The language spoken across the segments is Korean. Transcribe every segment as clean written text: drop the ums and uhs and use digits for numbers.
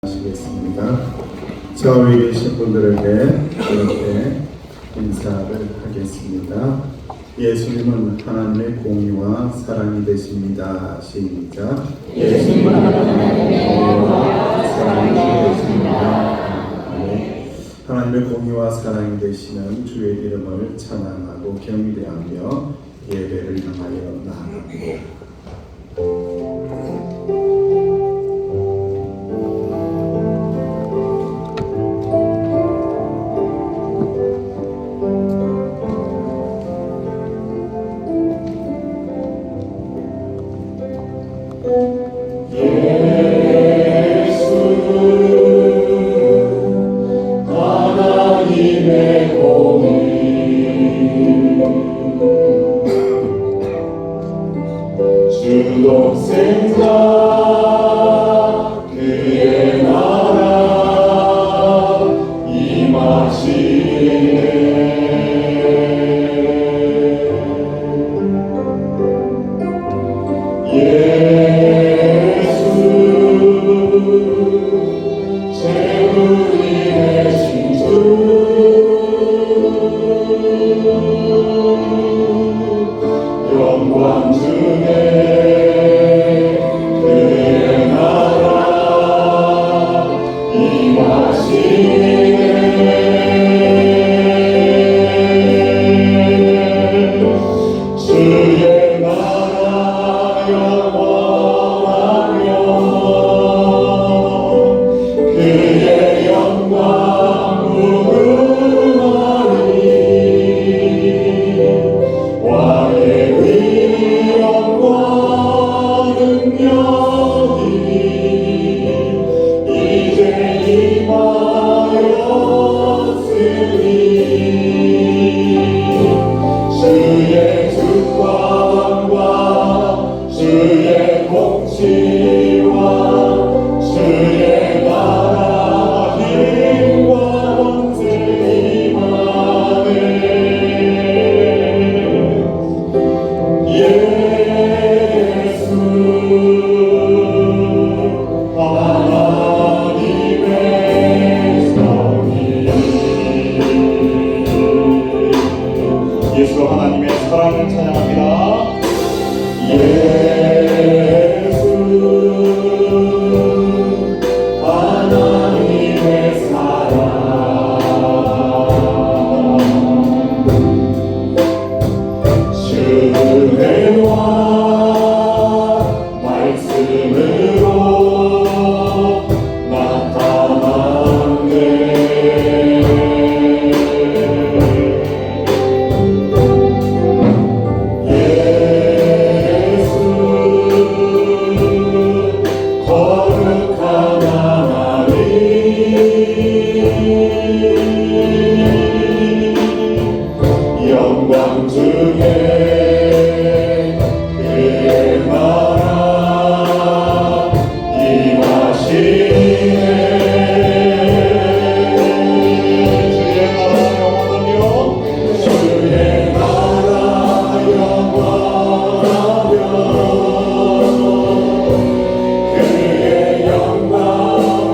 하시겠습니다. 저 위에 계신 분들에게 이렇게 인사를 하겠습니다. 예수님은 하나님의 공의와 사랑이 되십니다. 시작. 예수님은 하나님의 공의와 사랑이 되십니다. 하나님의 공의와 사랑이 되시는 주의 이름을 찬양하고 경배하며 예배를 향하여 나아갑니다. 주독생자 그의 나라 임하시네. 예수 제물이 되신 주 영광 중에 예수 하나님의 사랑을 찬양합니다. 예수 하나님의 사랑 주의 와 말씀으로 나타났네. 영광 중에 그의 나라 임하시네. 주의 나라 영원하며 그의 영광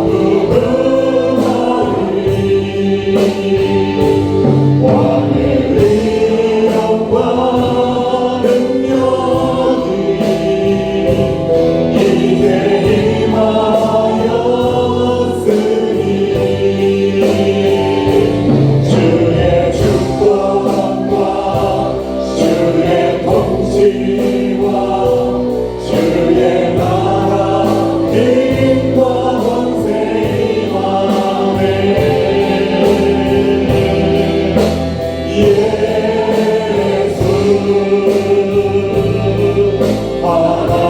무궁하리. 왕의 영광 능력이 이제 임하였으니 주의 주권과 주의 통치와 주의 나라 힘과 권세 임하네. 예수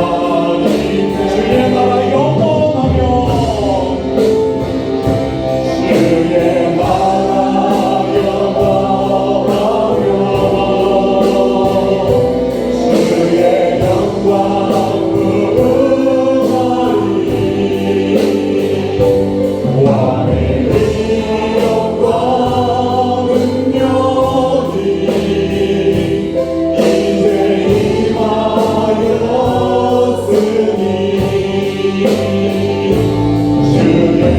하나님 주의 나라 영원하며 주의 나라 영원하며 주의 영광 무궁하리. 왕의 영광 능력이 이제 임하였으니 주의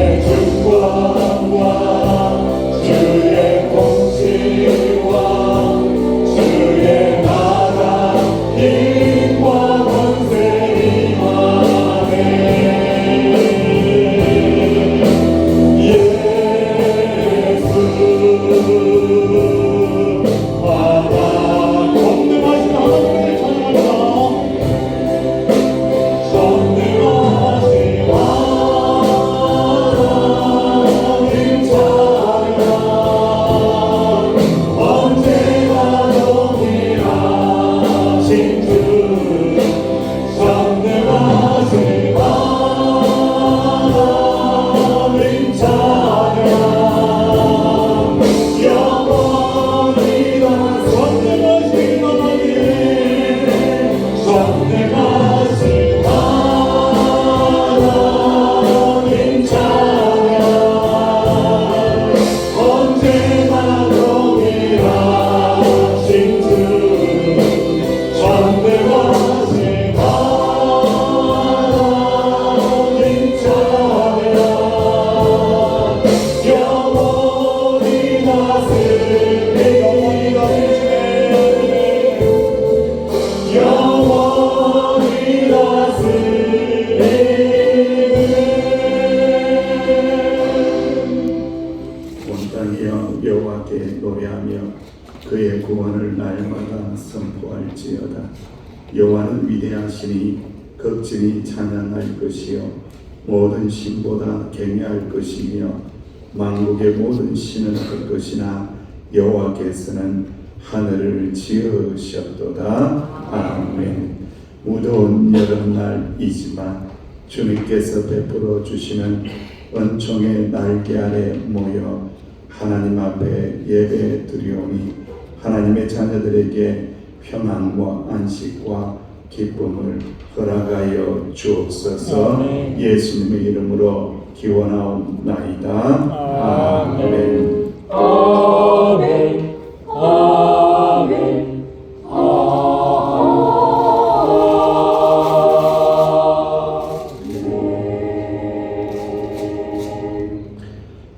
그의 구원을 날마다 선포할지어다. 여호와는 위대하시니 극진히 찬양할 것이요 모든 신보다 경외할 것이며 만국의 모든 신은 할 것이나 여호와께서는 하늘을 지으셨도다. 아멘. 무더운 여름날이지만 주님께서 베풀어 주시는 은총의 날개 아래 모여 하나님 앞에 예배 드리오니 하나님의 자녀들에게 평안과 안식과 기쁨을 허락하여 주옵소서. 예수님의 이름으로 기원하옵나이다. 아멘. 아멘. 아멘.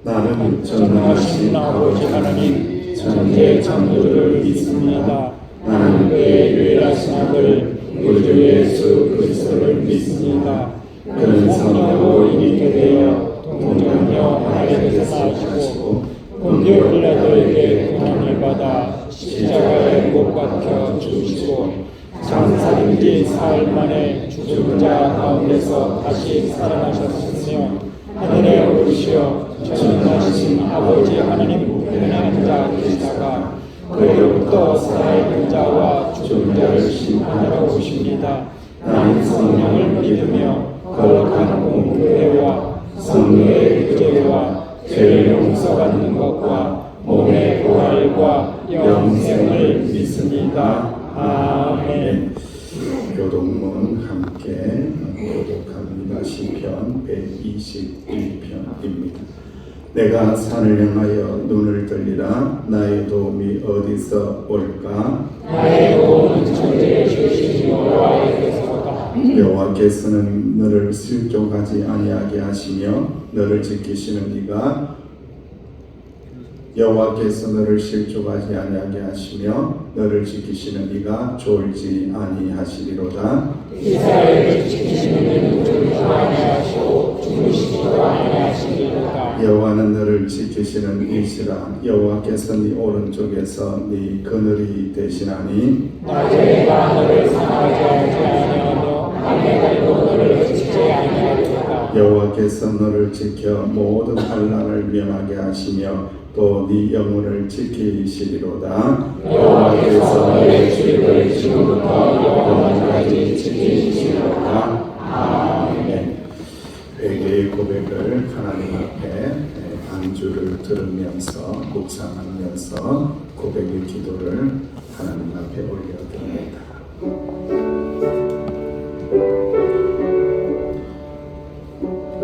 나는 전능하신 아버지 하나님 천재 창조를 믿습니다. 나는 그의 유일하신 아들 우리 주 예수 그리스도를 믿습니다. 그는 성령으로 잉태되어 되어 동정녀 마리아에게서 나시고 본디오 빌라도에게 고난을 받아 십자가에 못 박혀 죽으시고 장사된 지 사흘 만에 죽은 자 가운데서 다시 살아나셨으며 하늘에 오르시어 전능하신 아버지 하나님 우편에 앉아 계시다가 그로부터 살아있는 자와 죽은 자를 심판하러 오십니다. 나는 성령을 믿으며 거룩한 공교회와 성령의 교제와 죄를 용서받는 것과 몸의 부활과 영생을 믿습니다. 아멘. 교동문 함께 교독합니다. 시편 121편입니다. 내가 산을 향하여 눈을 들리라. 나의 도움이 어디서 올까? 나의 도움은 천지에 주신 여호와에게서다. 여호와께서는 너를 실족하지 아니하게 하시며 너를 지키시는 이가 여호와께서 너를 실족하지 아니하게 하시며 너를 지키시는 이가 졸지 아니하시리로다. 이스라엘을 지키시는 이는 졸지 아니하시고 주무시지도 아니하시리로다. 여호와는 너를 지키시는 이시라. 여호와께서 네 오른쪽에서 네 그늘이 되시나니 낮에 내가 너를 상하지 아니하며 밤에 달도 너를 지키지 아니하리로다. 여호와께서 너를 지켜 모든 환난을 면하게 하시며 또 네 영혼을 지키시리로다. 여호와께서 너의 주를 지금부터 영원까지 지키시리로다. 아멘. 회개의 고백을 하나님 앞에 안주를 들으면서 묵상하면서 고백의 기도를 하나님 앞에 올려드립니다.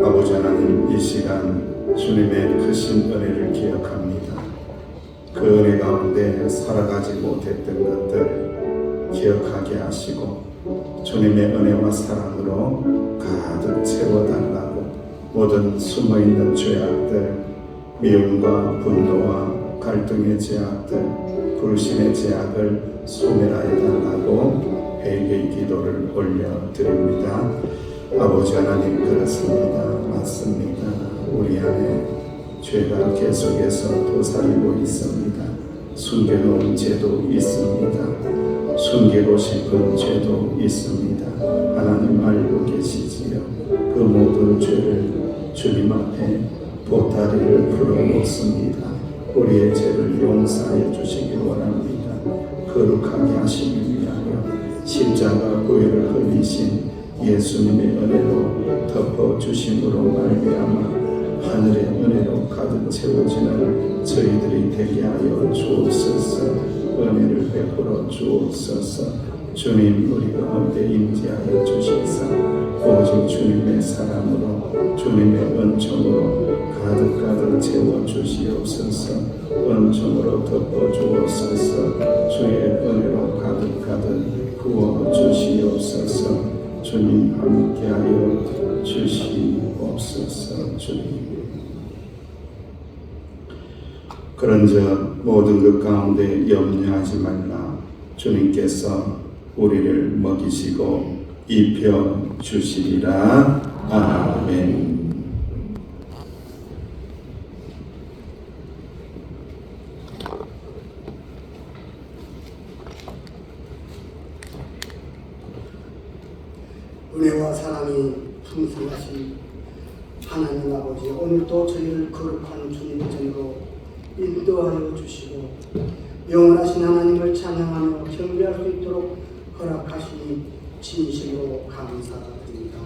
아버지 하나님, 이 시간 주님의 크신 은혜를 기억합니다. 그 은혜 가운데 살아가지 못했던 것들 기억하게 하시고 주님의 은혜와 사랑으로 가득 채워달라고 모든 숨어있는 죄악들, 미움과 분노와 갈등의 죄악들, 불신의 죄악을 소멸하여 달라고 회개의 기도를 올려드립니다. 아버지 하나님, 그렇습니다. 맞습니다. 우리 안에 죄가 계속해서 도사리고 있습니다. 숨겨놓은 죄도 있습니다. 숨기고 싶은 죄도 있습니다. 하나님 알고 계시지요. 그 모든 죄를 주님 앞에 보따리를 풀어놓습니다. 우리의 죄를 용서해 주시기 원합니다. 거룩하게 하시기 위하여 십자가 보혈을 흘리신 예수님의 은혜로 덮어주심으로 말미암아 하늘의 은혜로 가득 채워지는 저희들이 되게 하여 주옵소서. 은혜를 베풀어 주옵소서. 주님, 우리 가운데 임재하여 주시사 오직 주님의 사랑으로 주님의 은총으로 가득 채워 주시옵소서. 은총으로 덮어 주옵소서. 주의 은혜로 가득 부어 주시옵소서. 주님, 함께하여 주시옵소서. 주님, 그런즉 모든 것 가운데 염려하지 말라. 주님께서 우리를 먹이시고 입혀 주시리라. 아멘. 사랑이 풍성하신 하나님 아버지, 오늘도 저희를 거룩한 주님의 전으로 인도하여 주시고 영원하신 하나님을 찬양하며 경배할 수 있도록 허락하시니 진심으로 감사드립니다.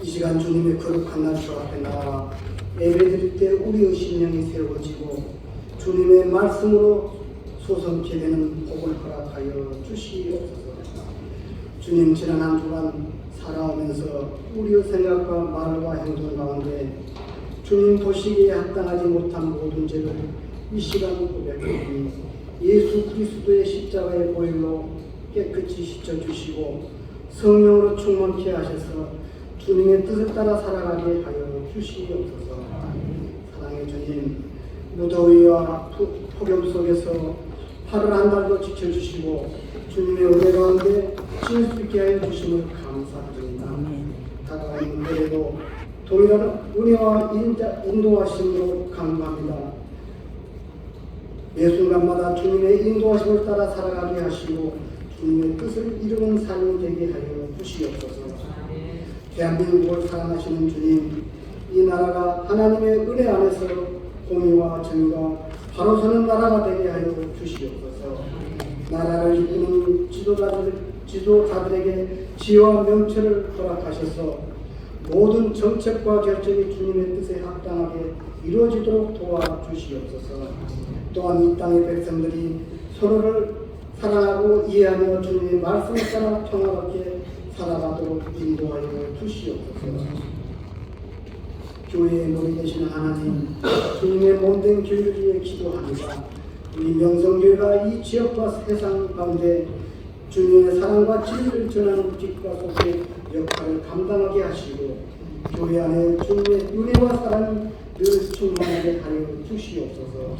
이 시간 주님의 거룩한 날 주 앞에 나와 예배드릴 때 우리의 심령이 세워지고 주님의 말씀으로 소성케 되는 복을 허락하여 주시옵소서. 주님, 지난 한 주간 살아오면서 우리의 생각과 말과 행동 가운데 주님 보시기에 합당하지 못한 모든 죄를 이 시간 고백하니 예수 그리스도의 십자가의 보혈로 깨끗이 씻어주시고 성령으로 충만케 하셔서 주님의 뜻을 따라 살아가게 하여 주시옵소서. 사랑의 주님, 무더위와 폭염 속에서 8월 한 달도 지켜주시고 주님의 은혜 가운데 쉴 수 있게 하여 주심을 감사드립니다. 다가가는 때에도 동일한 은혜와 인도하심으로 감사합니다. 매 순간마다 주님의 인도하심을 따라 살아가게 하시고 주님의 뜻을 이루는 삶이 되게 하여 주시옵소서. 대한민국을 사랑하시는 주님, 이 나라가 하나님의 은혜 안에서 공의와 정의가 바로 서는 나라가 되게 하여 주시옵소서. 나라를 이끄는 지도자들에게 지혜와 명철을 허락하셔서 모든 정책과 결정이 주님의 뜻에 합당하게 이루어지도록 도와주시옵소서. 또한 이 땅의 백성들이 서로를 사랑하고 이해하며 주님의 말씀을 따라 평화롭게 살아가도록 인도하여 주시옵소서. 교회의 머리 되시는 하나님, 주님의 몸된 교회를 위해 기도합니다. 우리 명성교회가 이 지역과 세상 가운데 주님의 사랑과 진리를 전하는 빛과 소수의 역할을 감당하게 하시고 교회 안에 주님의 은혜와 사랑이 늘 충만하게 하여 주시옵소서.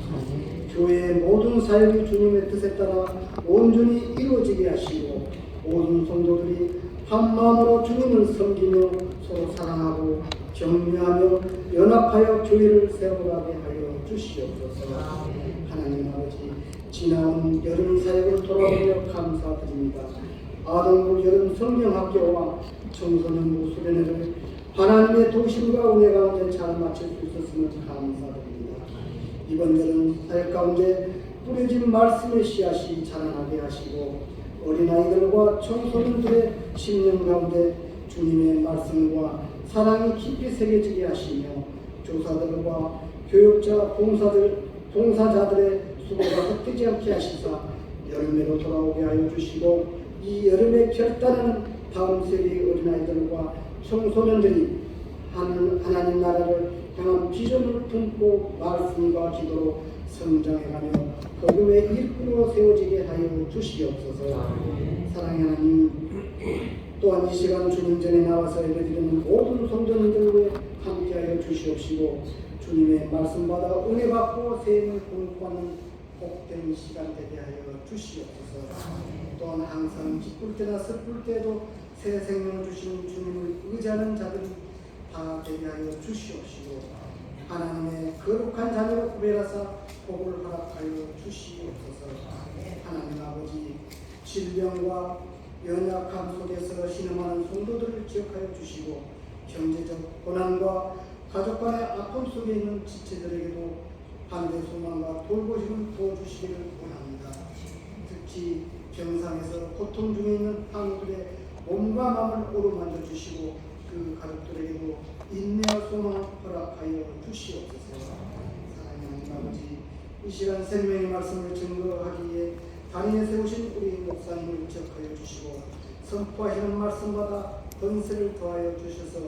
교회의 모든 사역이 주님의 뜻에 따라 온전히 이루어지게 하시고 모든 성도들이 한 마음으로 주님을 섬기며 서로 사랑하고 격려하며 연합하여 교회를 세워가게 하여 주시옵소서. 하나님 아버지, 지나온 여름 사역을 돌아보며 감사드립니다. 아동부 여름 성경학교와 청소년 무수련회를 하나님의 도심과 은혜 가운데 잘 마칠 수 있었음을 감사드립니다. 이번 여름 사역 가운데 뿌려진 말씀의 씨앗이 자라나게 하시고 어린아이들과 청소년들의 심령 가운데 주님의 말씀과 사랑이 깊이 새겨지게 하시며 교사들과 교육자, 봉사자들의 수고가 헛되지 않게 하시사 여름에로 돌아오게 하여 주시고 이 여름의 결단은 다음 세대의 어린아이들과 청소년들이 하나님 나라를 향한 비전을 품고 말씀과 기도로 성장해가며 복음의 일꾼으로 세워지게 하여 주시옵소서. 사랑의 하나님, 또한 이 시간 주님 전에 나와서 예배드리는 모든 성도님들을 함께하여 주시옵시고 주님의 말씀받아 은혜 받고 세임을 공급하는 복된 시간 되게 하여 주시옵소서. 또한 항상 기쁠 때나 슬플 때도 새 생명을 주시는 주님을 의지하는 자들이 다 되게 하여 주시옵시고 하나님의 거룩한 자녀로 구별하사 복을 허락하여 주시옵소서. 하나님 아버지, 질병과 연약함 속에서 신음하는 성도들을 기억하여 주시고 경제적 고난과 가족 간의 아픔 속에 있는 지체들에게도 반대 소망과 돌보심을 부어주시기를 원합니다. 특히 병상에서 고통 중에 있는 한우들의 몸과 마음을 오르만져 주시고 그 가족들에게도 인내와 소망을 허락하여 주시옵소서. 사랑하는 아버지, 이 시간 생명의 말씀을 증거하기에 단위에 세우신 우리 목사님을 기억하여 주시고 선포하시는 말씀마다 권세를 더하여 주셔서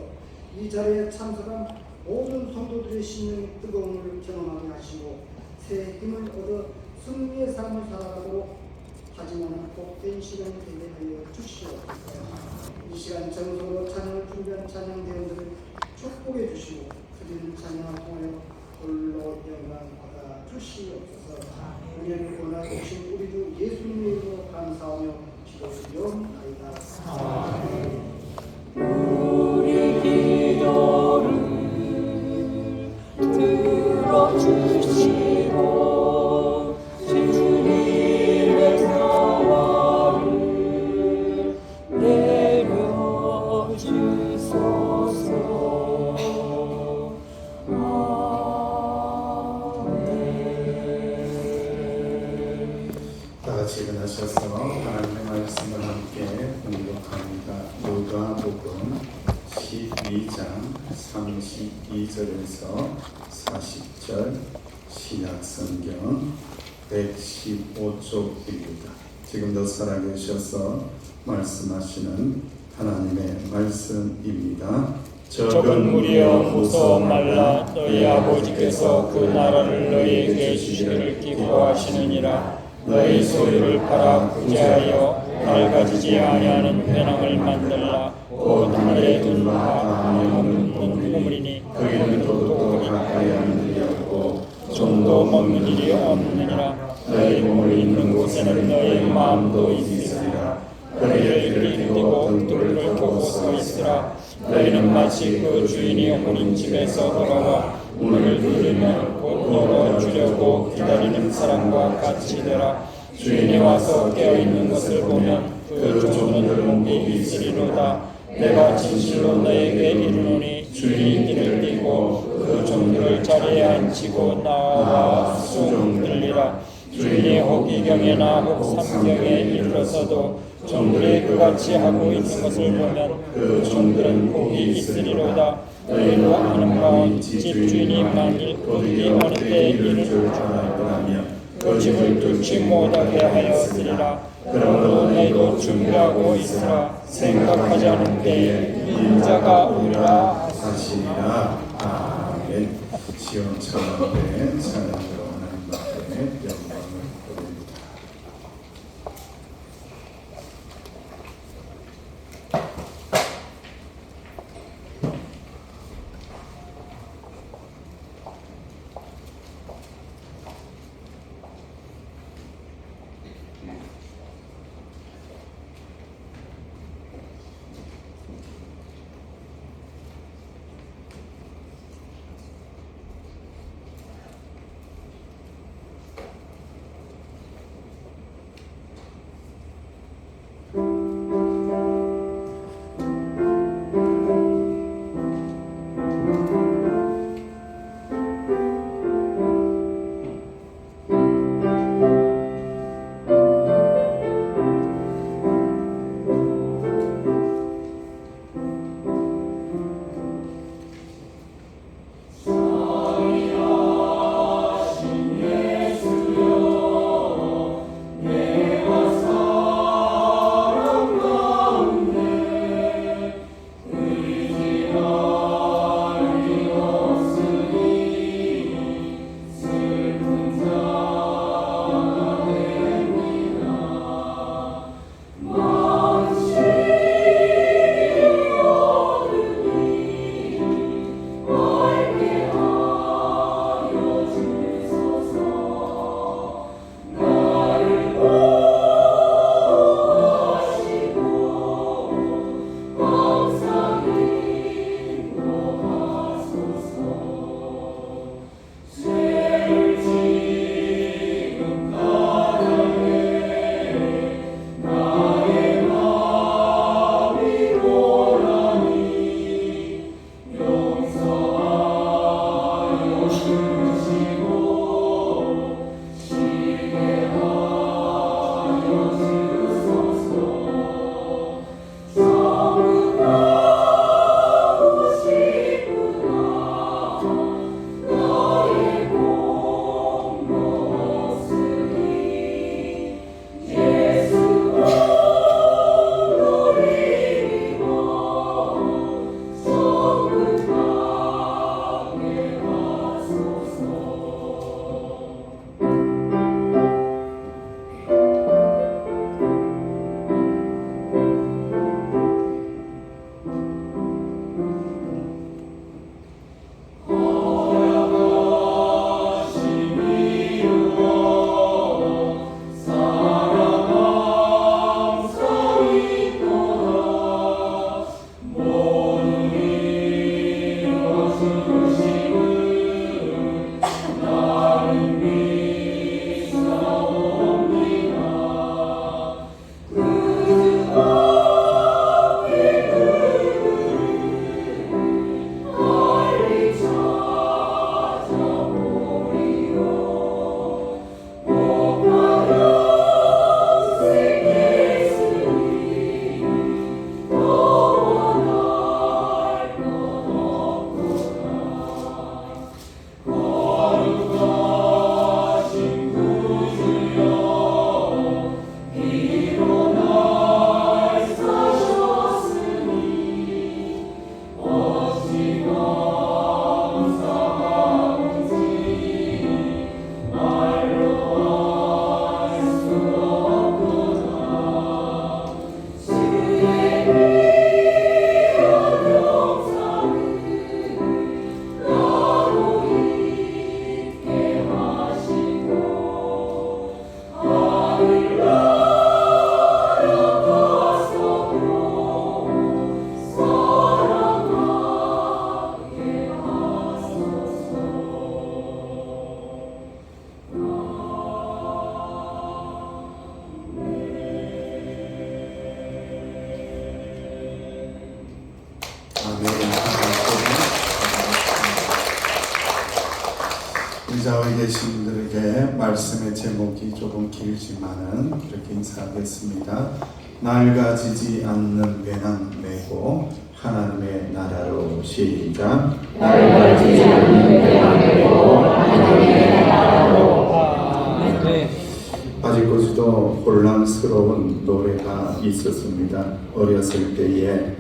이 자리에 참석한 모든 성도들의 심령의 뜨거움을 경험하게 하시고 새 힘을 얻어 승리의 삶을 살아가도록 하지만 복된 시간이 되게 하여 주시옵소서. 이 시간 정성으로 찬양을 준비한 찬양대원들을 축복해 주시고 드리는 찬양을 통하여 홀로 영광 받아 주시옵소서. 우리를 원하주신 우리도 예수님의 이름으로 감사하며 기도드리옵나이다. 우리 기도를 들어주시고 주님의 평화를 내려주시고 일어나셔서 하나님의 말씀을 함께 공독합니다. 누가복음 12장 32절에서 40절 신약성경 115쪽입니다. 지금도 살아계셔서 말씀하시는 하나님의 말씀입니다. 적은 무리여 무서워 말라. 너희 아버지께서 그 나라를 너희에게 주시기를 기뻐하시느니라. 너희 소유를 팔아 구제하여 낡아지지 아니하는 회낭을 만들라. 곧 하늘에 둔 바 아니하는 꿈꾸물이니 그는 도둑도 가까이 하는 일이 없고 좀도 먹는 일이 없느니라. 너희 몸을 있는 곳에는 너희 마음도 있으리라. 너희의 길을 띠고 등불을 켜고 서 있으라. 너희는 마치 그 주인이 오는 집에서 돌아와 문을 두드리면 곧 열어주려고 기다리는 사람과 같이 되라. 주인이 와서 깨어있는 것을 보면 그 종들은 복이 있으리로다. 내가 진실로 너에게 이르노니 주인이 길을 띠고 그 종들을 자리에 앉히고 나와 수종들리라. 주인이 혹 이경에나 혹 삼경에 이르러서도 종들이 그같이 하고 있는 것을 보면 그 종들은 복이 있으리로다. 너희도 아는 바온 집주인이 만일 도둑이 어느 때에 이를 줄 알았더라면 그 집을 뚫지 못하게 하였으리라. 그러므로 너희도 준비하고 있으라. 생각하지 않은 때에 인자가 오리라 하시리라. 아멘. 시온 천국에 사는 하나님 앞에 영광을 돌립니다. 의자에 계신 분들에게 말씀의 제목이 조금 길지만은 이렇게 인사하겠습니다. 낡아지지 않는 배낭 메고 하나님의 나라로 시작. 낡아지지 않는 배낭 메고 하나님의 나라로. 아멘. 아직까지도 혼란스러운 노래가 있었습니다. 어렸을 때에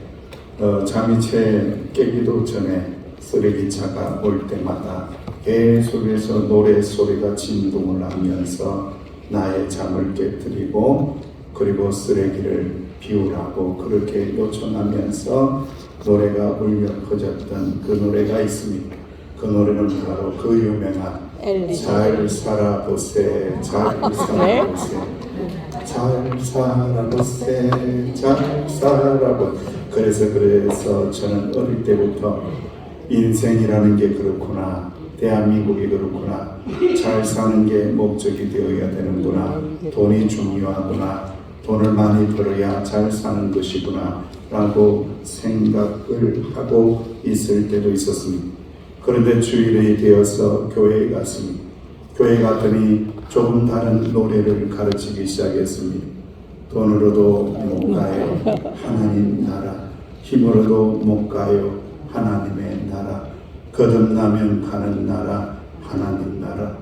잠이 채 깨기도 전에 쓰레기차가 올 때마다 계속해서 노래 소리가 진동을 하면서 나의 잠을 깨뜨리고 그리고 쓰레기를 비우라고 그렇게 요청하면서 노래가 울려 퍼졌던 그 노래가 있습니다. 그 노래는 바로 그 유명한 잘 살아보세 잘 살아보세 잘 살아보세 잘 살아보세. 그래서 저는 어릴 때부터 인생이라는 게 그렇구나, 대한민국이 그렇구나, 잘 사는 게 목적이 되어야 되는구나, 돈이 중요하구나, 돈을 많이 벌어야 잘 사는 것이구나 라고 생각을 하고 있을 때도 있었습니다. 그런데 주일이 되어서 교회에 갔습니다. 교회에 갔더니 조금 다른 노래를 가르치기 시작했습니다. 돈으로도 못 가요 하나님 나라, 힘으로도 못 가요 하나님의 나라, 거듭나면 가는 나라 하나님 나라.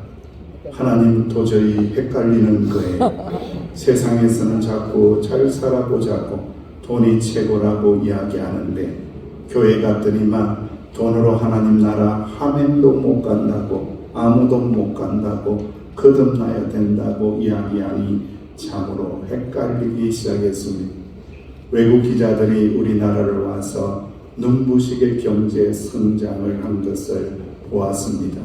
하나님 도저히 헷갈리는 거예요. 세상에서는 자꾸 잘 살아보자고 돈이 최고라고 이야기하는데 교회 갔더니만 돈으로 하나님 나라 하면도 못 간다고, 아무도 못 간다고, 거듭나야 된다고 이야기하니 참으로 헷갈리기 시작했습니다. 외국 기자들이 우리나라를 와서 눈부시게 경제 성장을 한 것을 보았습니다.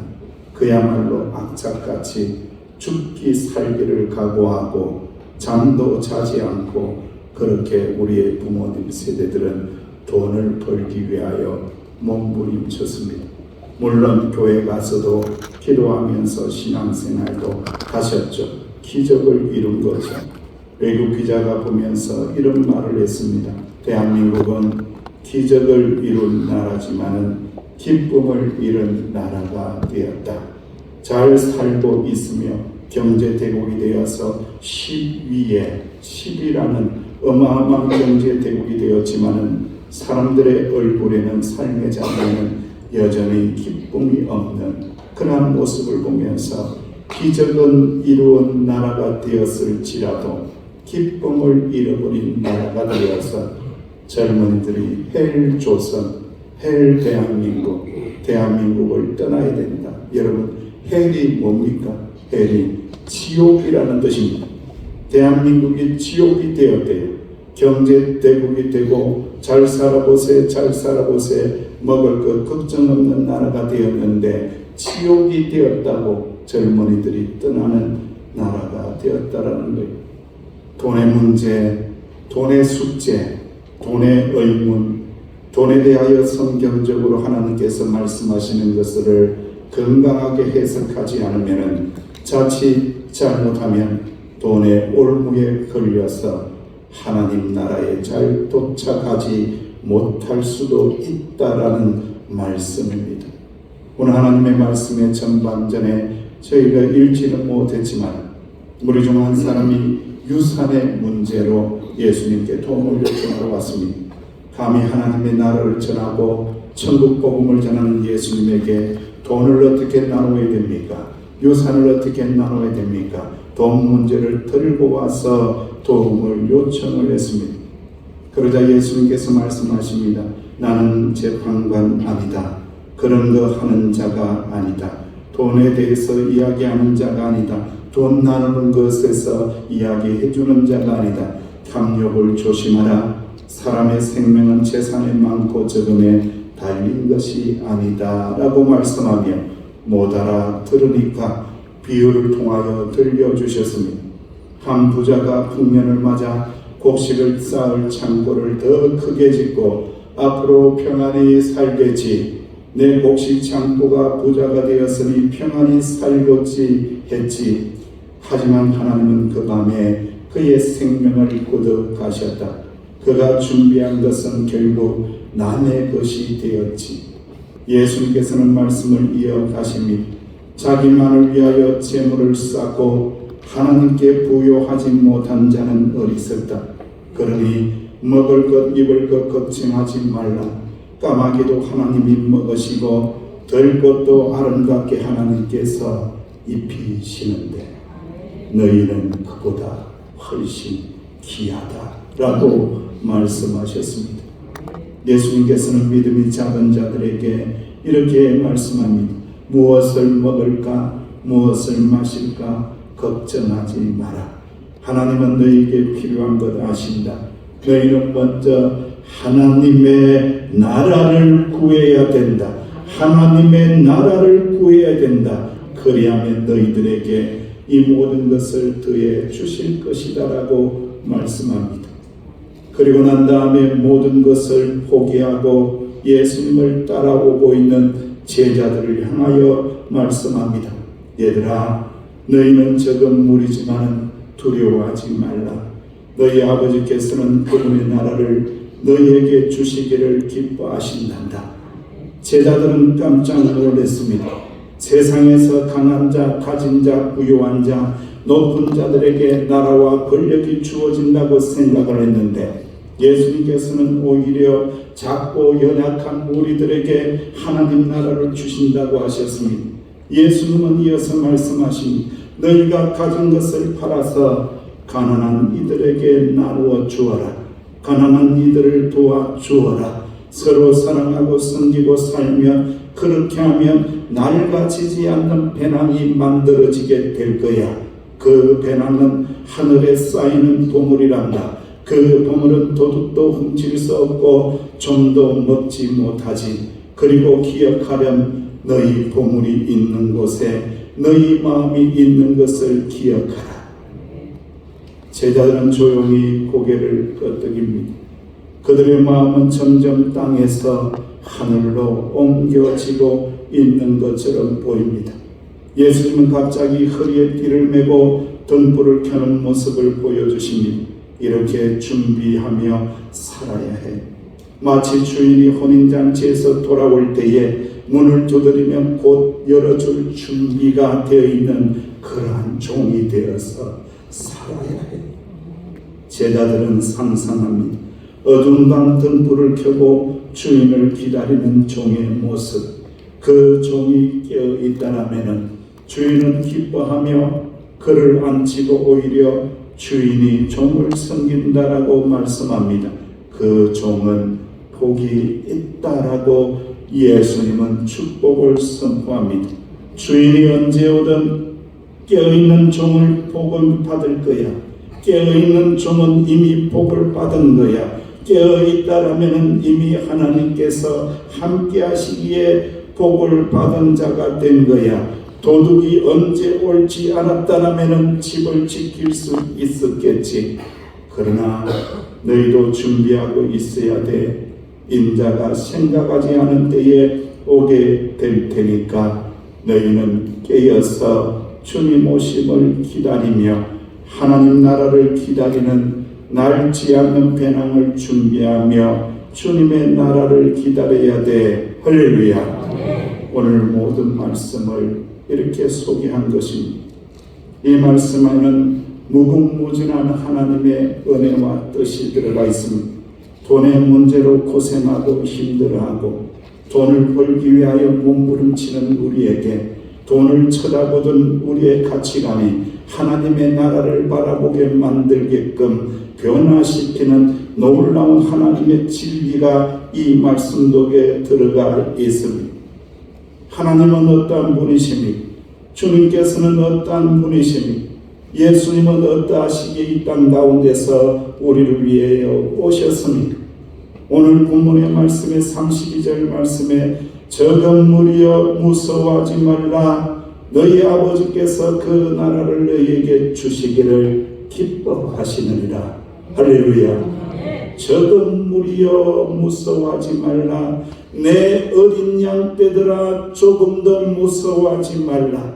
그야말로 악착같이 죽기 살기를 각오하고 잠도 자지 않고 그렇게 우리의 부모님 세대들은 돈을 벌기 위하여 몸부림쳤습니다. 물론 교회 가서도 기도하면서 신앙생활도 하셨죠. 기적을 이룬 거죠. 외국 기자가 보면서 이런 말을 했습니다. 대한민국은 기적을 이룬 나라지만은 기쁨을 잃은 나라가 되었다. 잘 살고 있으며 경제 대국이 되어서 10위에 10이라는 어마어마한 경제 대국이 되었지만은 사람들의 얼굴에는, 삶의 자리에는 여전히 기쁨이 없는 그러한 모습을 보면서 기적은 이루은 나라가 되었을지라도 기쁨을 잃어버린 나라가 되어서 젊은이들이 헬 조선, 헬 대한민국, 대한민국을 떠나야 된다. 여러분, 헬이 뭡니까? 헬이 지옥이라는 뜻입니다. 대한민국이 지옥이 되었대요. 경제 대국이 되고 잘 살아보세, 잘 살아보세, 먹을 것 걱정 없는 나라가 되었는데 지옥이 되었다고 젊은이들이 떠나는 나라가 되었다라는 거예요. 돈의 문제, 돈의 숙제, 돈의 의문, 돈에 대하여 성경적으로 하나님께서 말씀하시는 것을 건강하게 해석하지 않으면 자칫 잘못하면 돈의 올무에 걸려서 하나님 나라에 잘 도착하지 못할 수도 있다라는 말씀입니다. 오늘 하나님의 말씀의 전반전에 저희가 읽지는 못했지만 우리 중 한 사람이 유산의 문제로 예수님께 도움을 요청하러 왔습니다. 감히 하나님의 나라를 전하고 천국 복음을 전하는 예수님에게 돈을 어떻게 나눠야 됩니까? 유산을 어떻게 나눠야 됩니까? 돈 문제를 들고 와서 도움을 요청을 했습니다. 그러자 예수님께서 말씀하십니다. 나는 재판관 아니다. 그런 거 하는 자가 아니다. 돈에 대해서 이야기하는 자가 아니다. 돈 나누는 것에서 이야기해 주는 자가 아니다. 탐욕을 조심하라. 사람의 생명은 재산에 많고 적음에 달린 것이 아니다 라고 말씀하며 못 알아들으니까 비유를 통하여 들려주셨습니다. 한 부자가 풍년을 맞아 곡식을 쌓을 창고를 더 크게 짓고 앞으로 평안히 살겠지, 내 곡식 창고가 부자가 되었으니 평안히 살겠지 했지. 하지만 하나님은 그 밤에 그의 생명을 거둬가셨다. 그가 준비한 것은 결국 남의 것이 되었지. 예수님께서는 말씀을 이어가십니다. 자기만을 위하여 재물을 쌓고 하나님께 부요하지 못한 자는 어리석다. 그러니 먹을 것 입을 것 걱정하지 말라. 까마귀도 하나님이 먹으시고 들 것도 아름답게 하나님께서 입히시는데 너희는 그보다 훨씬 귀하다라고 말씀하셨습니다. 예수님께서는 믿음이 작은 자들에게 이렇게 말씀합니다. 무엇을 먹을까 무엇을 마실까 걱정하지 마라. 하나님은 너희에게 필요한 것 아신다. 너희는 먼저 하나님의 나라를 구해야 된다. 하나님의 나라를 구해야 된다. 그리하면 너희들에게 이 모든 것을 더해 주실 것이다 라고 말씀합니다. 그리고 난 다음에 모든 것을 포기하고 예수님을 따라오고 있는 제자들을 향하여 말씀합니다. 얘들아, 너희는 적은 무리지만 두려워하지 말라. 너희 아버지께서는 그분의 나라를 너희에게 주시기를 기뻐하신단다. 제자들은 깜짝 놀랐습니다. 세상에서 강한 자, 가진 자, 부유한 자, 높은 자들에게 나라와 권력이 주어진다고 생각을 했는데 예수님께서는 오히려 작고 연약한 우리들에게 하나님 나라를 주신다고 하셨습니다. 예수님은 이어서 말씀하십니다. 너희가 가진 것을 팔아서 가난한 이들에게 나누어 주어라. 가난한 이들을 도와 주어라. 서로 사랑하고 섬기고 살면 그렇게 하면 낡아지지 않는 배낭이 만들어지게 될 거야. 그 배낭은 하늘에 쌓이는 보물이란다. 그 보물은 도둑도 훔칠 수 없고 좀도 먹지 못하지. 그리고 기억하렴 너희 보물이 있는 곳에 너희 마음이 있는 것을 기억하라. 제자들은 조용히 고개를 끄덕입니다. 그들의 마음은 점점 땅에서 하늘로 옮겨지고 있는 것처럼 보입니다. 예수님은 갑자기 허리에 띠를 메고 등불을 켜는 모습을 보여주십니다. 이렇게 준비하며 살아야 해. 마치 주인이 혼인잔치에서 돌아올 때에 문을 두드리면 곧 열어줄 준비가 되어 있는 그러한 종이 되어서 살아야 해. 제자들은 상상합니다. 어두운 밤 등불을 켜고 주인을 기다리는 종의 모습. 그 종이 깨어있다라면 주인은 기뻐하며 그를 앉히고 오히려 주인이 종을 섬긴다라고 말씀합니다. 그 종은 복이 있다라고 예수님은 축복을 선포합니다. 주인이 언제 오든 깨어있는 종을 복을 받을 거야. 깨어있는 종은 이미 복을 받은 거야. 깨어있다라면 이미 하나님께서 함께 하시기에 복을 받은 자가 된 거야. 도둑이 언제 올지 알았다라면 집을 지킬 수 있었겠지. 그러나 너희도 준비하고 있어야 돼. 인자가 생각하지 않은 때에 오게 될 테니까 너희는 깨어서 주님 오심을 기다리며 하나님 나라를 기다리는 낡지 않는 배낭을 준비하며 주님의 나라를 기다려야 돼. 할렐루야. 오늘 모든 말씀을 이렇게 소개한 것입니다. 이 말씀에는 무궁무진한 하나님의 은혜와 뜻이 들어가 있습니다. 돈의 문제로 고생하고 힘들어하고 돈을 벌기 위하여 몸부림치는 우리에게 돈을 쳐다보던 우리의 가치관이 하나님의 나라를 바라보게 만들게끔 변화시키는 놀라운 하나님의 진리가 이 말씀 속에 들어가 있습니다. 하나님은 어떠한 분이십니까? 주님께서는 어떠한 분이십니까? 예수님은 어떠하시기에 이 땅 가운데서 우리를 위하여 오셨습니까? 오늘 본문의 말씀에 32절 말씀에 적은 무리여 무서워하지 말라. 너희 아버지께서 그 나라를 너희에게 주시기를 기뻐하시느니라. 할렐루야. 적은 무리여 무서워하지 말라. 내 어린 양 떼들아 조금 더 무서워하지 말라.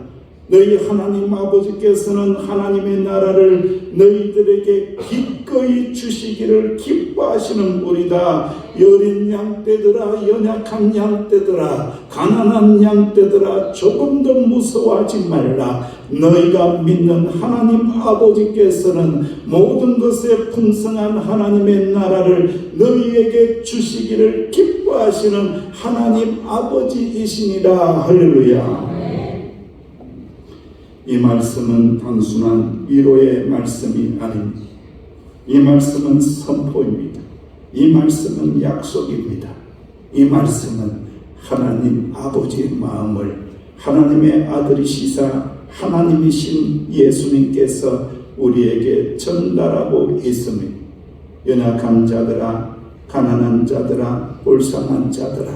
너희 하나님 아버지께서는 하나님의 나라를 너희들에게 기꺼이 주시기를 기뻐하시는 우리다. 여린 양떼들아, 연약한 양떼들아, 가난한 양떼들아, 조금 더 무서워하지 말라. 너희가 믿는 하나님 아버지께서는 모든 것에 풍성한 하나님의 나라를 너희에게 주시기를 기뻐하시는 하나님 아버지이시니라. 할렐루야. 이 말씀은 단순한 위로의 말씀이 아닙니다. 이 말씀은 선포입니다. 이 말씀은 약속입니다. 이 말씀은 하나님 아버지의 마음을 하나님의 아들이시사 하나님이신 예수님께서 우리에게 전달하고 있습니다. 연약한 자들아, 가난한 자들아, 불쌍한 자들아,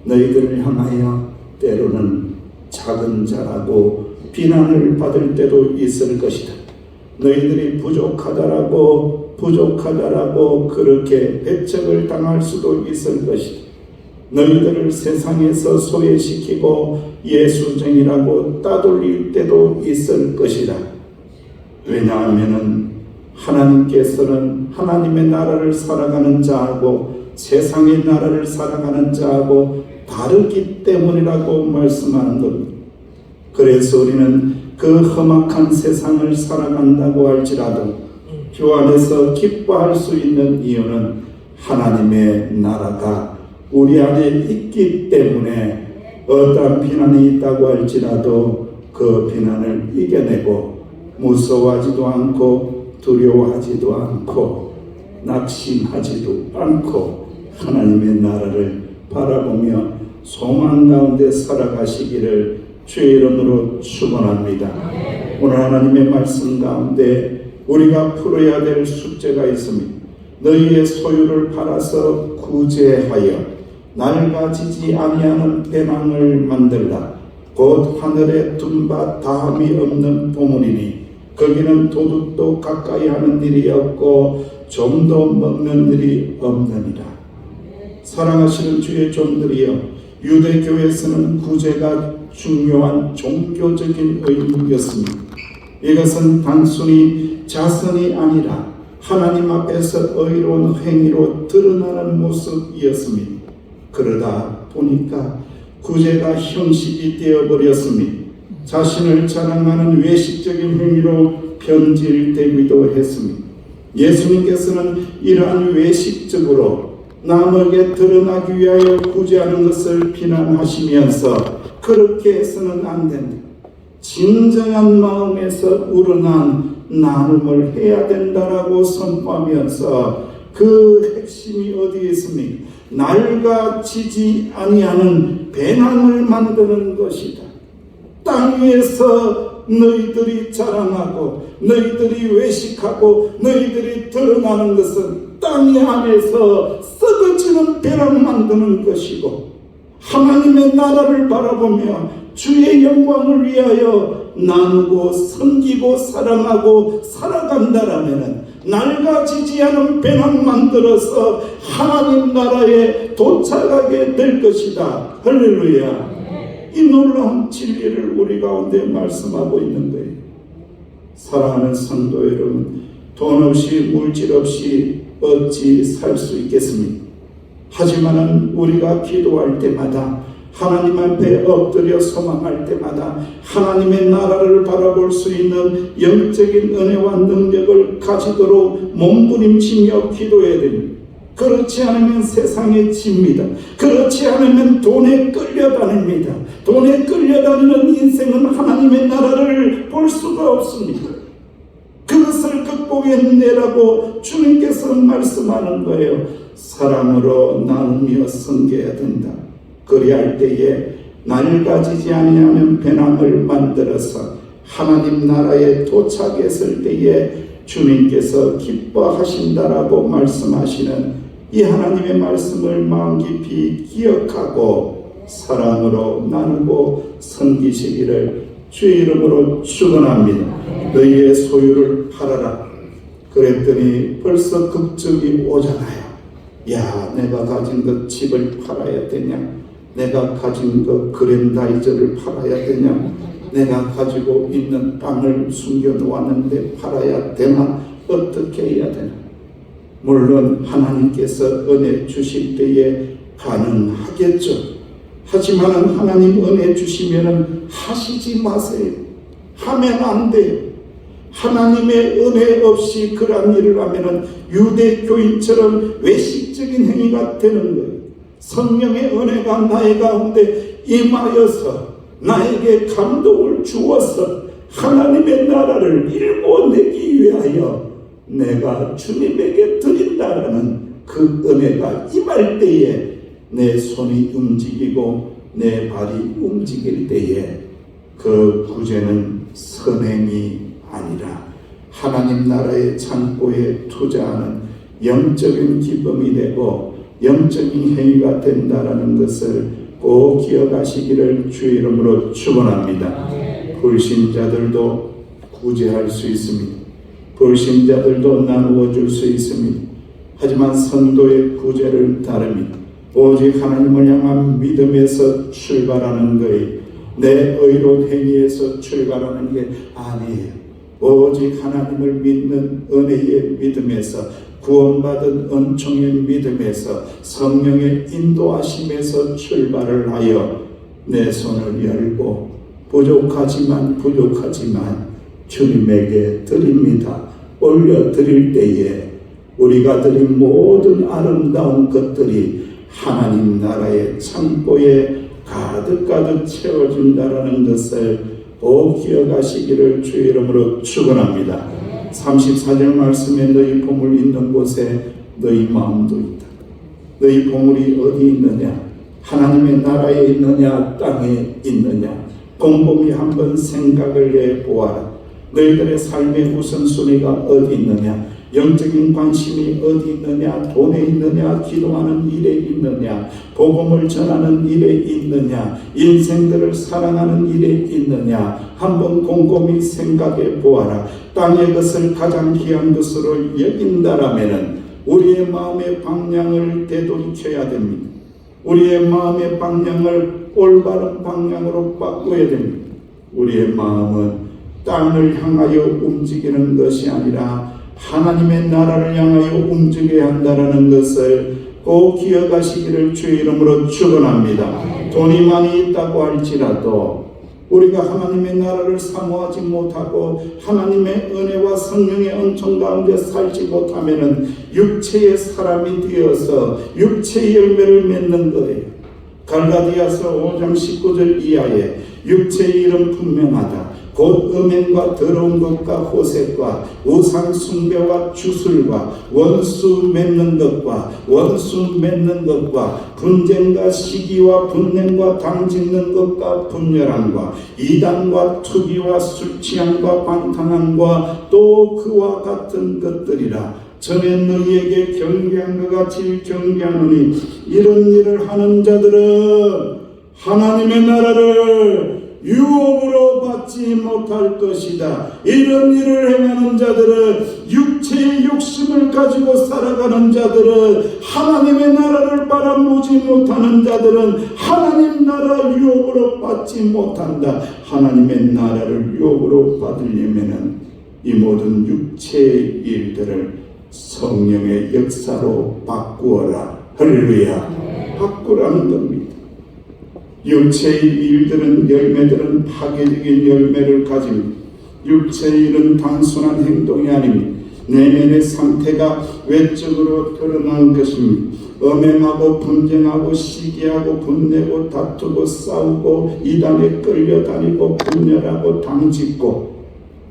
너희들을 향하여 때로는 작은 자라고 비난을 받을 때도 있을 것이다. 너희들이 부족하다라고 그렇게 배척을 당할 수도 있을 것이다. 너희들을 세상에서 소외시키고 예수쟁이라고 따돌릴 때도 있을 것이다. 왜냐하면 하나님께서는 하나님의 나라를 살아가는 자하고 세상의 나라를 살아가는 자하고 다르기 때문이라고 말씀하는 겁니다. 그래서 우리는 그 험악한 세상을 살아간다고 할지라도 주 안에서 기뻐할 수 있는 이유는 하나님의 나라가 우리 안에 있기 때문에 어떠한 비난이 있다고 할지라도 그 비난을 이겨내고 무서워하지도 않고 두려워하지도 않고 낙심하지도 않고 하나님의 나라를 바라보며 소망 가운데 살아가시기를 주의 이름으로 축원합니다. 오늘 하나님의 말씀 가운데 우리가 풀어야 될 숙제가 있습니다. 너희의 소유를 팔아서 구제하여 낡아지지 아니하는 배낭을 만들라. 곧 하늘에 둔바 다함이 없는 보물이니 거기는 도둑도 가까이 하는 일이 없고 좀도 먹는 일이 없느니라. 사랑하시는 주의 종들이여, 유대교에서는 구제가 중요한 종교적인 의무였습니다. 이것은 단순히 자선이 아니라 하나님 앞에서 의로운 행위로 드러나는 모습이었습니다. 그러다 보니까 구제가 형식이 되어버렸습니다. 자신을 자랑하는 외식적인 행위로 변질되기도 했습니다. 예수님께서는 이러한 외식적으로 남에게 드러나기 위하여 구제하는 것을 비난하시면서 그렇게 해서는 안 된다. 진정한 마음에서 우러난 나눔을 해야 된다라고 선포하면서 그 핵심이 어디에 있습니까? 낡아지지 아니하는 배낭을 만드는 것이다. 땅 위에서 너희들이 자랑하고 너희들이 외식하고 너희들이 드러나는 것은 땅 안에서 썩어지는 배낭 만드는 것이고, 하나님의 나라를 바라보며 주의 영광을 위하여 나누고 섬기고 사랑하고 살아간다라면 낡아지지 않은 배낭 만들어서 하나님 나라에 도착하게 될 것이다. 할렐루야. 이 놀라운 진리를 우리 가운데 말씀하고 있는 거예요. 사랑하는 성도 여러분, 돈 없이 물질 없이 어찌 살 수 있겠습니까? 하지만은 우리가 기도할 때마다, 하나님 앞에 엎드려 소망할 때마다 하나님의 나라를 바라볼 수 있는 영적인 은혜와 능력을 가지도록 몸부림치며 기도해야 됩니다. 그렇지 않으면 세상에 집니다. 그렇지 않으면 돈에 끌려다닙니다. 돈에 끌려다니는 인생은 하나님의 나라를 볼 수가 없습니다. 그것을 극복해내라고 주님께서 말씀하는 거예요. 사랑으로 나누며 섬겨야 된다. 그리할 때에 낡아지지 아니하는 배낭을 만들어서 하나님 나라에 도착했을 때에 주님께서 기뻐하신다라고 말씀하시는 이 하나님의 말씀을 마음 깊이 기억하고 사랑으로 나누고 섬기시기를 주의 이름으로 축원합니다. 너희의 소유를 팔아라. 그랬더니 벌써 걱정이 오잖아요. 야, 내가 가진 그 집을 팔아야 되냐? 내가 가진 그 그랜다이저를 팔아야 되냐? 내가 가지고 있는 땅을 숨겨놓았는데 팔아야 되나? 어떻게 해야 되나? 물론 하나님께서 은혜 주실 때에 가능하겠죠. 하지만 하나님 은혜 주시면 하시지 마세요. 하면 안 돼요. 하나님의 은혜 없이 그런 일을 하면 유대교인처럼 외식적인 행위가 되는 거예요. 성령의 은혜가 나의 가운데 임하여서 나에게 감동을 주어서 하나님의 나라를 일궈내기 위하여 내가 주님에게 드린다라는 그 은혜가 임할 때에 내 손이 움직이고 내 발이 움직일 때에 그 구제는 선행이 아니라 하나님 나라의 창고에 투자하는 영적인 기쁨이 되고 영적인 행위가 된다라는 것을 꼭 기억하시기를 주의 이름으로 축원합니다. 불신자들도 구제할 수 있습니다. 불신자들도 나누어 줄 수 있습니다. 하지만 성도의 구제를 다릅니다. 오직 하나님을 향한 믿음에서 출발하는 거예요. 내 의로운 행위에서 출발하는 게 아니에요. 오직 하나님을 믿는 은혜의 믿음에서, 구원받은 은총의 믿음에서, 성령의 인도하심에서 출발을 하여 내 손을 열고 부족하지만 주님에게 드립니다. 올려드릴 때에 우리가 드린 모든 아름다운 것들이 하나님 나라의 창고에 가득 채워진다라는 것을 꼭 기억하시기를 주의 이름으로 축원합니다. 34절 말씀에 너희 보물 있는 곳에 너희 마음도 있다. 너희 보물이 어디 있느냐? 하나님의 나라에 있느냐? 땅에 있느냐? 곰곰이 한번 생각을 해보아라. 너희들의 삶의 우선순위가 어디 있느냐? 영적인 관심이 어디 있느냐? 돈에 있느냐? 기도하는 일에 있느냐? 복음을 전하는 일에 있느냐? 인생들을 사랑하는 일에 있느냐? 한번 곰곰이 생각해 보아라. 땅의 것을 가장 귀한 것으로 여긴다라면 우리의 마음의 방향을 되돌이켜야 됩니다. 우리의 마음의 방향을 올바른 방향으로 바꿔야 됩니다. 우리의 마음은 땅을 향하여 움직이는 것이 아니라 하나님의 나라를 향하여 움직여야 한다는 것을 꼭 기억하시기를 주의 이름으로 축원합니다. 돈이 많이 있다고 할지라도 우리가 하나님의 나라를 사모하지 못하고 하나님의 은혜와 성령의 은총 가운데 살지 못하면 육체의 사람이 되어서 육체의 열매를 맺는 거예요. 갈라디아서 5장 19절 이하에 육체의 일은 분명하다. 곧 음행과 더러운 것과 호색과 우상 숭배와 주술과 원수 맺는 것과 분쟁과 시기와 분냄과 당짓는 것과 분열함과 이단과 투기와 술취함과 방탕함과 또 그와 같은 것들이라. 전에 너희에게 경계한 것 같이 경계하노니 이런 일을 하는 자들은 하나님의 나라를 유업으로 받지 못할 것이다. 이런 일을 행하는 자들은, 육체의 욕심을 가지고 살아가는 자들은, 하나님의 나라를 바라보지 못하는 자들은 하나님 나라 유업으로 받지 못한다. 하나님의 나라를 유업으로 받으려면 이 모든 육체의 일들을 성령의 역사로 바꾸어라. 할렐루야. 바꾸라는 겁니다. 육체의 일들은, 열매들은 파괴적인 열매를 가집니다. 육체의 일은 단순한 행동이 아닙니다. 내면의 상태가 외적으로 드러나는 것입니다. 엄행하고 분쟁하고 시기하고 분내고 다투고 싸우고 이단에 끌려다니고 분열하고 당짓고,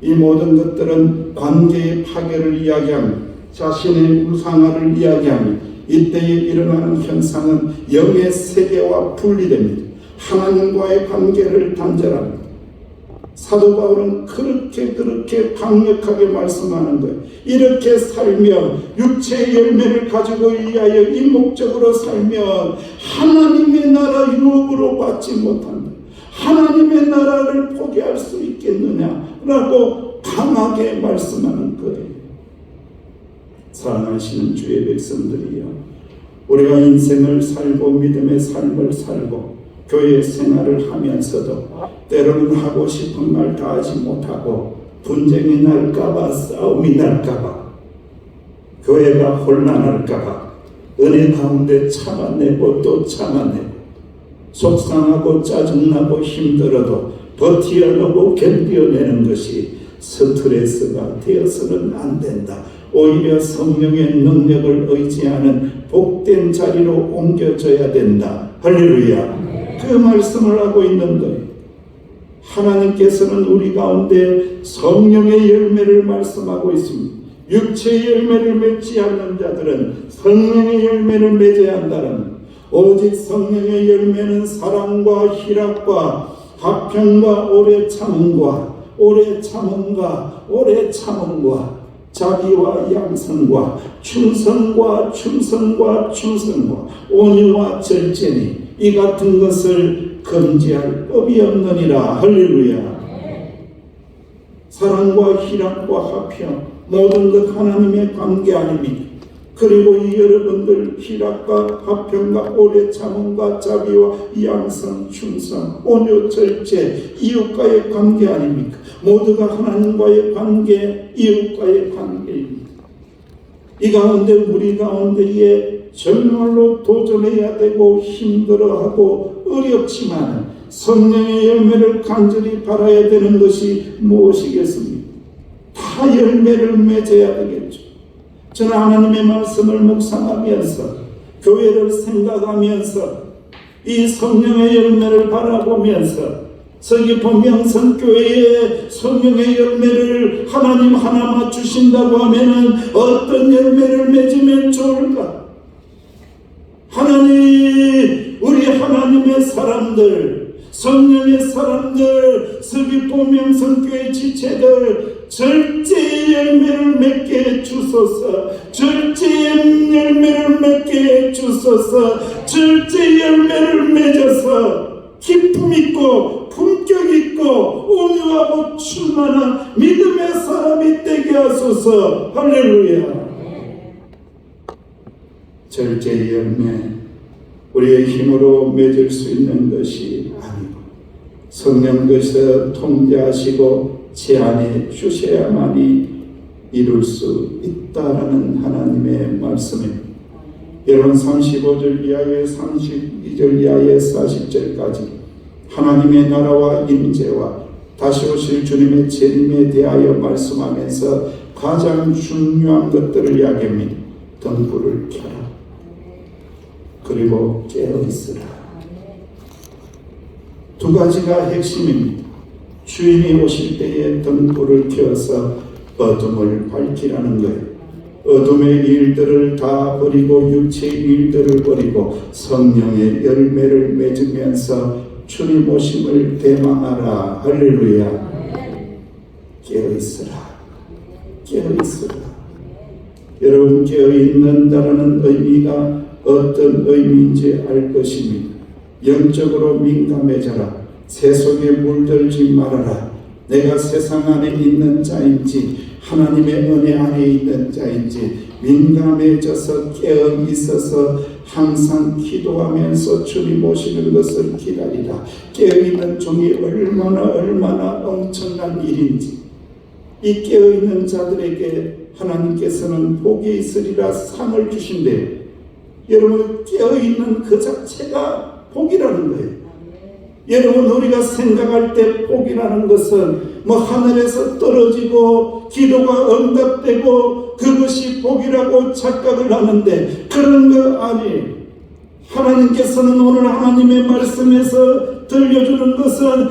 이 모든 것들은 관계의 파괴를 이야기합니다. 자신의 우상화를 이야기합니다. 이때에 일어나는 현상은 영의 세계와 분리됩니다. 하나님과의 관계를 단절합니다. 사도 바울은 그렇게 강력하게 말씀하는 거예요. 이렇게 살면, 육체의 열매를 가지고 위하여 이목적으로 살면 하나님의 나라 유업으로 받지 못한다. 하나님의 나라를 포기할 수 있겠느냐라고 강하게 말씀하는 거예요. 사랑하시는 주의 백성들이여, 우리가 인생을 살고 믿음의 삶을 살고 교회 생활을 하면서도 때로는 하고 싶은 말 다 하지 못하고 분쟁이 날까봐, 싸움이 날까봐, 교회가 혼란할까봐 은혜 가운데 참아내고 또 참아내고, 속상하고 짜증나고 힘들어도 버티어내고 견뎌내는 것이 스트레스가 되어서는 안 된다. 오히려 성령의 능력을 의지하는 복된 자리로 옮겨져야 된다. 할렐루야. 그 말씀을 하고 있는 거예요. 하나님께서는 우리 가운데 성령의 열매를 말씀하고 있습니다. 육체의 열매를 맺지 않는 자들은 성령의 열매를 맺어야 한다는, 오직 성령의 열매는 사랑과 희락과 화평과 오래 참음과 자비와 양선과 충성과 온유와 절제니 이 같은 것을 금지할 법이 없느니라. 할렐루야. 사랑과 희락과 화평, 모든 것 하나님의 관계 아닙니까? 그리고 이 여러분들 희락과 화평과 오래 참음과 자비와 양선, 충성, 온유, 절제, 이웃과의 관계 아닙니까? 모두가 하나님과의 관계, 이웃과의 관계입니다. 이 가운데 우리 가운데에 정말로 도전해야 되고 힘들어하고 어렵지만 성령의 열매를 간절히 바라야 되는 것이 무엇이겠습니까? 다 열매를 맺어야 되겠죠. 저는 하나님의 말씀을 묵상하면서, 교회를 생각하면서, 이 성령의 열매를 바라보면서, 서귀포 명성교회의 성령의 열매를 하나님 하나만 주신다고 하면은 어떤 열매를 맺으면 좋을까? 하나님, 우리 하나님의 사람들, 성령의 사람들, 서귀포 명성교회 지체들 절제의 열매를 맺게 해주소서. 절제의 열매를 맺게 해주소서. 절제의 열매를 맺어서 기쁨 있고 품격 있고 온유하고 충만한 믿음의 사람이 되게 하소서. 할렐루야. 절제의 열매, 우리의 힘으로 맺을 수 있는 것이 아니고 성령께서 통제하시고 제안해 주셔야만이 이룰 수 있다라는 하나님의 말씀입니다. 여러분, 35절 이하에 32절 이하에 40절까지 하나님의 나라와 임재와 다시 오실 주님의 재림에 대하여 말씀하면서 가장 중요한 것들을 이야기합니다. 등불을 켜라. 그리고 깨어있으라. 두 가지가 핵심입니다. 주인이 오실 때에 등불을 켜서 어둠을 밝히라는 거예요. 어둠의 일들을 다 버리고 육체의 일들을 버리고 성령의 열매를 맺으면서 주님 오심을 대망하라. 할렐루야. 깨어있으라. 깨어있으라. 여러분, 깨어있는다라는 의미가 어떤 의미인지 알 것입니다. 영적으로 민감해져라. 세속에 물들지 말아라. 내가 세상 안에 있는 자인지 하나님의 은혜 안에 있는 자인지 민감해져서 깨어 있어서 항상 기도하면서 주님 오시는 것을 기다리라. 깨어있는 종이 얼마나 엄청난 일인지, 이 깨어있는 자들에게 하나님께서는 복이 있으리라 상을 주신대요. 여러분, 깨어있는 그 자체가 복이라는 거예요. 여러분, 우리가 생각할 때 복이라는 것은 뭐 하늘에서 떨어지고 기도가 응답되고 그것이 복이라고 착각을 하는데 그런 거 아니에요. 하나님께서는 오늘 하나님의 말씀에서 들려주는 것은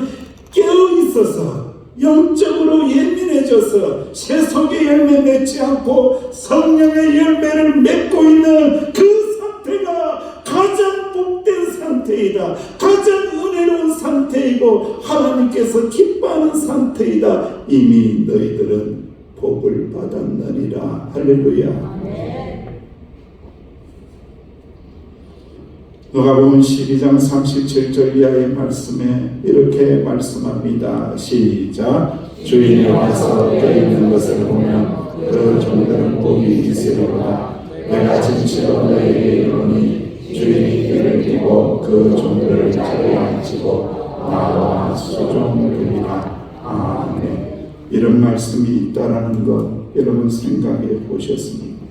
깨어있어서 영적으로 예민해져서 세속의 열매 맺지 않고 성령의 열매를 맺고 있는 그 상태가 가장 복된 상태이다. 가장 은혜로운 상태이고 하나님께서 기뻐하는 상태이다. 이미 너희들은 복을 받았느니라. 할렐루야. 누가복음 12장 37절 이하의 말씀에 이렇게 말씀합니다. 시작. 주인이 와서 깨어있는 것을 보면 그 종들은 복이 있으리로다. 내가 진실로 너희에게 이르노니 주인이 그를 띠고 그 종들을 자리에 앉히고 나와 수종들이라. 아멘. 이런 말씀이 있다라는 것 여러분 생각해 보셨습니까?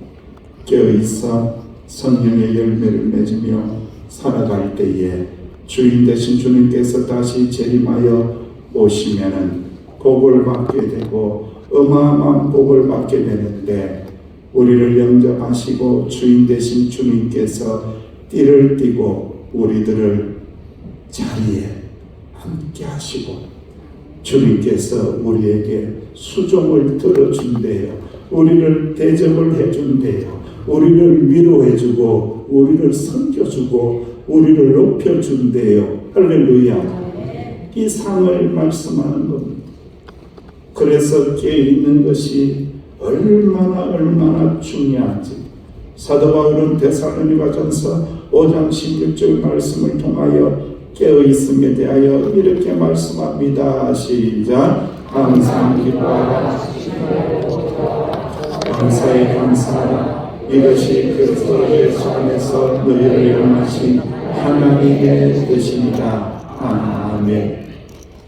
깨어있어 성령의 열매를 맺으며 살아갈 때에 주인 되신 주님께서 다시 재림하여 오시면은 복을 받게 되고 어마어마한 복을 받게 되는데, 우리를 영접하시고 주인 되신 주님께서 띠를 띠고 우리들을 자리에 앉게 하시고 주님께서 우리에게 수종을 들어준대요. 우리를 대접을 해준대요. 우리를 위로해주고 우리를 섬겨주고 우리를 높여준대요. 할렐루야. 이 상을 말씀하는 겁니다. 그래서 깨어있는 것이 얼마나 중요한지 사도 바울은 데살로니가전서 5장 16절 말씀을 통하여 깨어있음에 대하여 이렇게 말씀합니다. 시작. 항상 기뻐하라. 감사에 감사하라. 이것이 그리스도 예수 안에서 너희를 영하신 하나님의 뜻이니라. 아멘.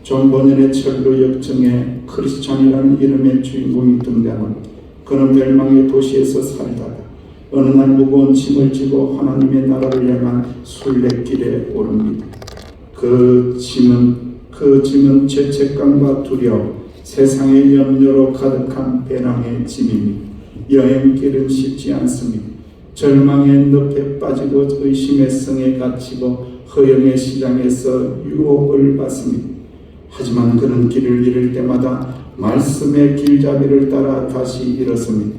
존 버년의 철로 역정에 크리스찬이라는 이름의 주인공이 등장합니다. 그는 멸망의 도시에서 살다가 어느 날 무거운 짐을 지고 하나님의 나라를 향한 순례길에 오릅니다. 그 짐은 죄책감과 두려움, 세상의 염려로 가득한 배낭의 짐입니다. 여행길은 쉽지 않습니다. 절망의 늪에 빠지고 의심의 성에 갇히고 허영의 시장에서 유혹을 받습니다. 하지만 그는 길을 잃을 때마다 말씀의 길잡이를 따라 다시 일었습니다.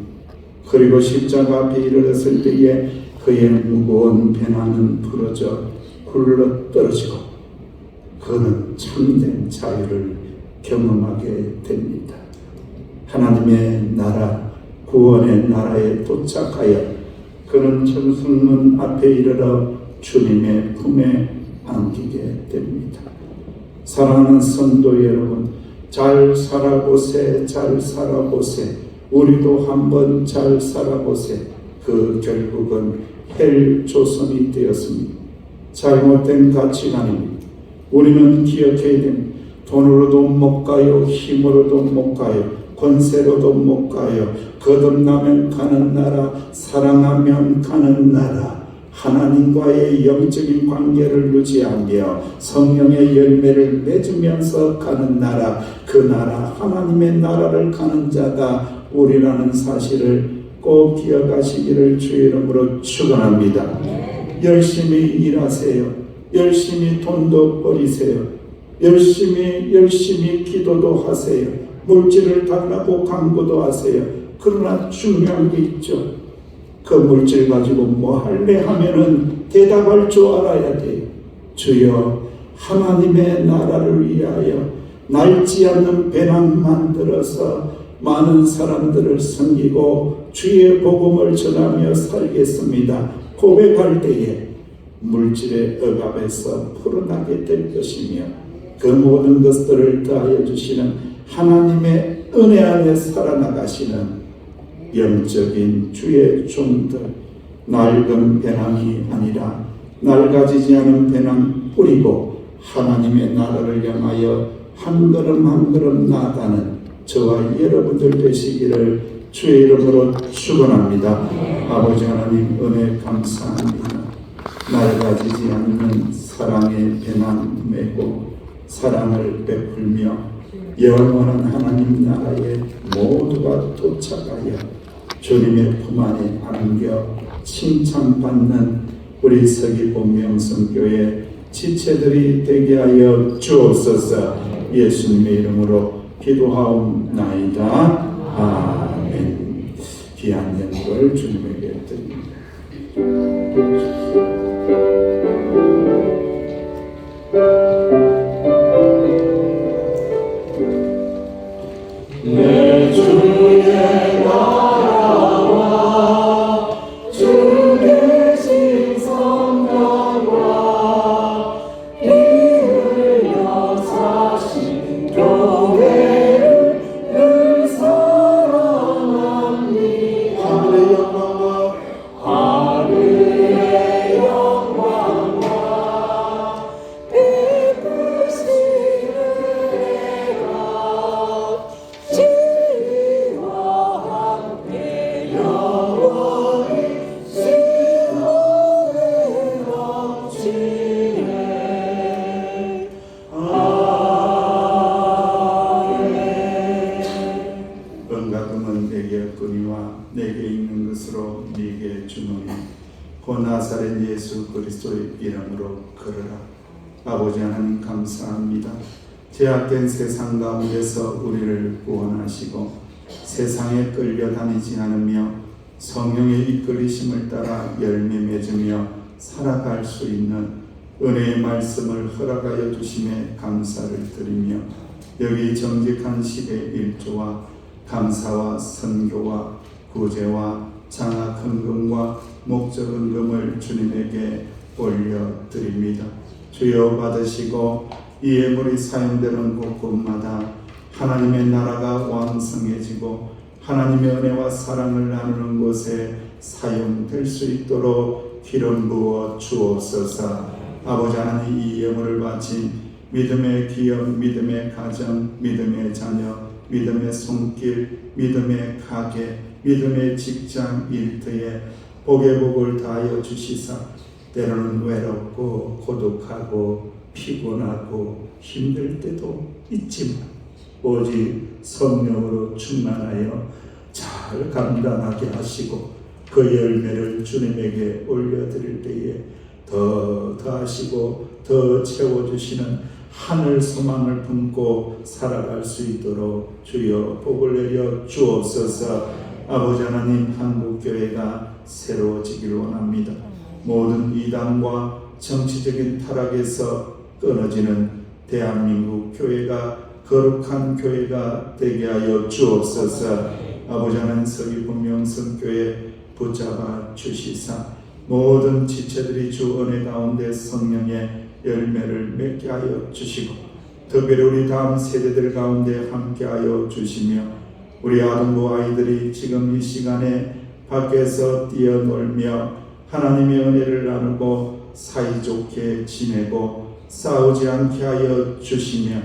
그리고 십자가 앞에 이르렀을 때에 그의 무거운 배낭은 부러져 굴러 떨어지고 그는 참된 자유를 경험하게 됩니다. 하나님의 나라, 구원의 나라에 도착하여 그는 천승문 앞에 이르러 주님의 품에 안기게 됩니다. 사랑하는 성도 여러분, 잘 살아보세, 잘 살아보세. 우리도 한번 잘 살아보세. 그 결국은 헬 조선이 되었습니다. 잘못된 가치관입니다. 우리는 기억해야 됩니다. 돈으로도 못 가요, 힘으로도 못 가요, 권세로도 못 가요. 거듭나면 가는 나라, 사랑하면 가는 나라, 하나님과의 영적인 관계를 유지하며 성령의 열매를 맺으면서 가는 나라, 그 나라, 하나님의 나라를 가는 자가 우리라는 사실을 꼭 기억하시기를 주의 이름으로 축원합니다. 열심히 일하세요. 열심히 돈도 벌이세요. 열심히 기도도 하세요. 물질을 달라고 강구도 하세요. 그러나 중요한 게 있죠. 그 물질 가지고 뭐 할래 하면은 대답할 줄 알아야 돼요. 주여, 하나님의 나라를 위하여 낡지 않는 배낭 만들어서 많은 사람들을 섬기고 주의 복음을 전하며 살겠습니다. 고백할 때에 물질의 억압에서 풀어나게 될 것이며 그 모든 것들을 더하여 주시는 하나님의 은혜 안에 살아나가시는 영적인 주의 종들, 낡은 배낭이 아니라 낡아지지 않은 배낭 뿌리고 하나님의 나라를 향하여 한 걸음 한 걸음 나아가는 저와 여러분들 되시기를 주의 이름으로 축원합니다. 아버지 하나님, 은혜 감사합니다. 낡아지지 않는 사랑의 배낭 메고 사랑을 베풀며 영원한 하나님 나라에 모두가 도착하여 주님의 품 안에 안겨 칭찬받는 우리 서귀포 명성교회 지체들이 되게 하여 주옵소서. 예수님의 이름으로 기도하옵나이다. 아멘. 귀한 영광을 주님에게 드립니다. 내 주의 나라와 주 계신 성령과 이을려 사신 교회를 늘 사랑합니다. 하늘의 영광과 내게 있는 것으로 네게 주노니 고 나사렛 예수 그리스도의 이름으로 걸어라. 아버지 하나님 감사합니다. 죄악된 세상 가운데서 우리를 구원하시고 세상에 끌려다니지 않으며 성령의 이끌리심을 따라 열매 맺으며 살아갈 수 있는 은혜의 말씀을 허락하여 주심에 감사를 드리며 여기 정직한 10의 1조와 감사와 선교와 구제와 장학 헌금과 목적 헌금을 주님에게 올려드립니다. 주여 받으시고 이 예물이 사용되는 곳곳마다 하나님의 나라가 왕성해지고 하나님의 은혜와 사랑을 나누는 곳에 사용될 수 있도록 기름 부어 주옵소서. 아버지 하나님, 이 예물을 바친 믿음의 기업, 믿음의 가정, 믿음의 자녀, 믿음의 손길, 믿음의 가게, 믿음의 직장, 일터에 복의 복을 다하여 주시사 때로는 외롭고 고독하고 피곤하고 힘들 때도 있지만 오직 성령으로 충만하여 잘 감당하게 하시고 그 열매를 주님에게 올려드릴 때에 더 더하시고 더 채워주시는 하늘 소망을 품고 살아갈 수 있도록 주여 복을 내려 주옵소서. 아버지 하나님, 한국교회가 새로워지길 원합니다. 모든 이단과 정치적인 타락에서 끊어지는 대한민국 교회가 거룩한 교회가 되게 하여 주옵소서. 아버지 하나님, 서귀포명성교회 붙잡아 주시사 모든 지체들이 주 은혜 가운데 성령의 열매를 맺게 하여 주시고 특별히 우리 다음 세대들 가운데 함께 하여 주시며 우리 아동부 아이들이 지금 이 시간에 밖에서 뛰어놀며 하나님의 은혜를 나누고 사이좋게 지내고 싸우지 않게 하여 주시며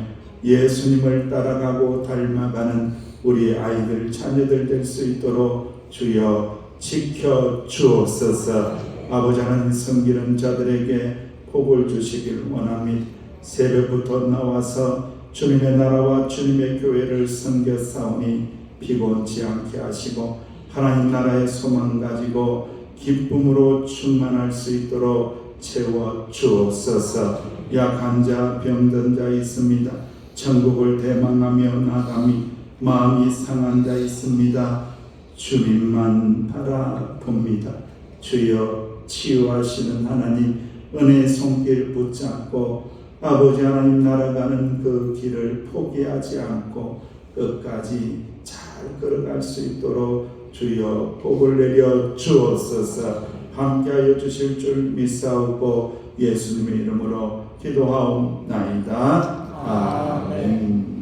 예수님을 따라가고 닮아가는 우리 아이들 자녀들 될 수 있도록 주여 지켜 주옵소서. 아버지 하나님, 섬기는 자들에게 복을 주시길 원합니다. 새벽부터 나와서 주님의 나라와 주님의 교회를 섬겨 싸우니 피곤치 않게 하시고 하나님 나라의 소망 가지고 기쁨으로 충만할 수 있도록 채워 주옵소서. 약한 자, 병든 자 있습니다. 천국을 대망하며 나감이 마음이 상한 자 있습니다. 주님만 바라봅니다. 주여 치유하시는 하나님, 은혜의 손길 붙잡고 아버지 하나님 날아가는 그 길을 포기하지 않고 끝까지 잘 걸어갈 수 있도록 주여 복을 내려 주옵소서. 함께하여 주실 줄 믿사오고 예수님의 이름으로 기도하옵나이다. 아멘.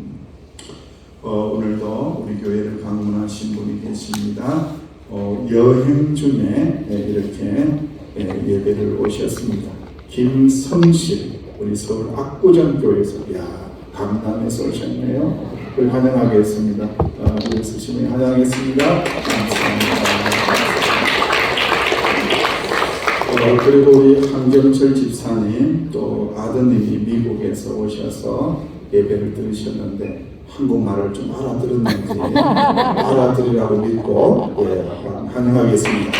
오늘도 우리 교회를 방문하신 분이 계십니다. 여행 중에 이렇게 예배를 오셨습니다. 김성실, 우리 서울 압구정교회에서, 강남에서 오셨네요. 그걸 환영하겠습니다. 우리 스님이 환영하겠습니다. 감사합니다. 그리고 우리 한경철 집사님, 또 아드님이 미국에서 오셔서 예배를 들으셨는데 한국말을 좀 알아들었는지 알아들으라고 믿고 환영하겠습니다.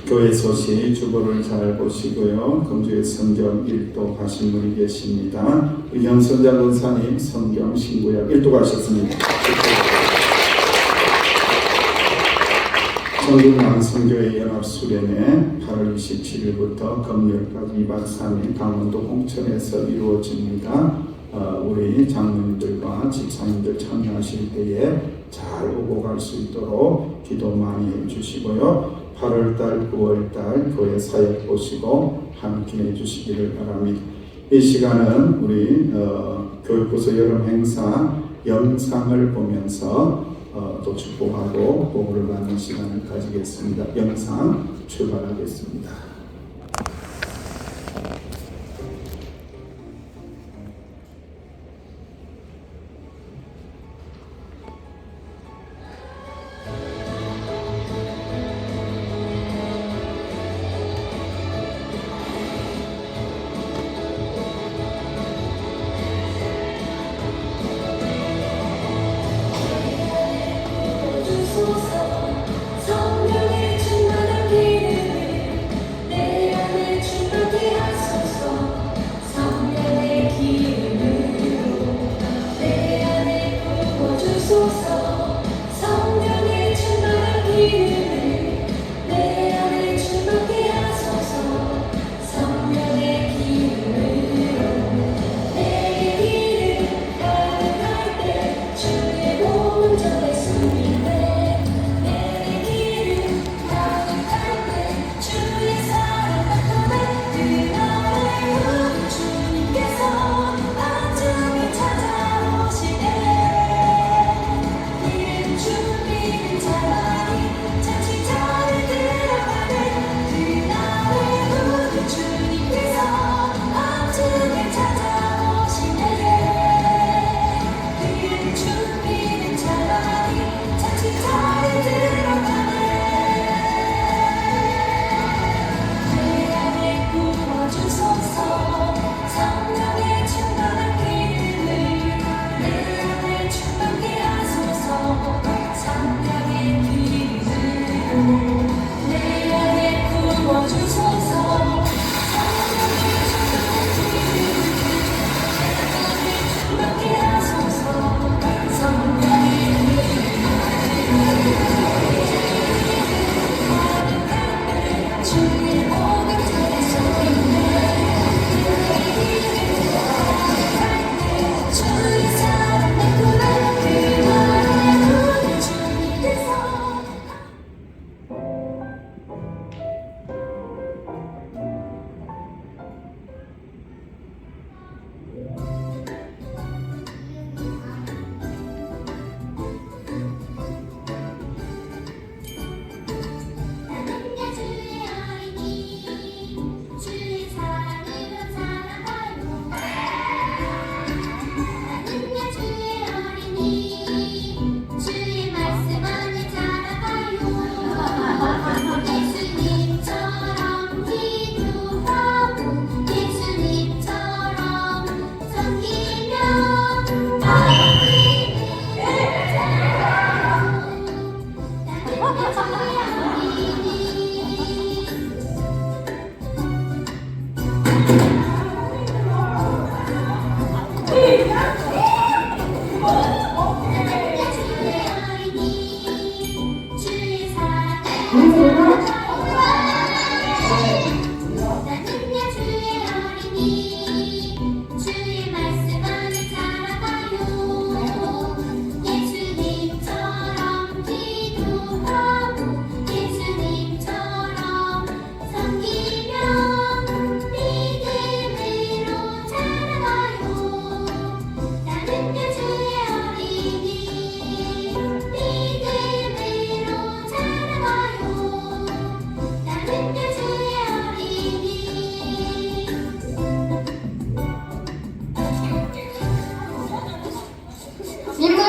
교회 소식 주보를 잘 보시고요. 금주에 성경 1도 가신 분이 계십니다. 영선자 권사님 성경 신구약 1도 가셨습니다. 전국남성교회 연합수련회 8월 27일부터 금요일까지 2박 3일 강원도 홍천에서 이루어집니다. 우리 장로님들과 집사님들 참여하실 때에 잘 오고 갈 수 있도록 기도 많이 해주시고요. 8월달, 9월달 교회 사역 보시고 함께 해주시기를 바랍니다. 이 시간은 우리 교육부서 여름 행사 영상을 보면서 또 축복하고 복을 받는 시간을 가지겠습니다. 영상 출발하겠습니다.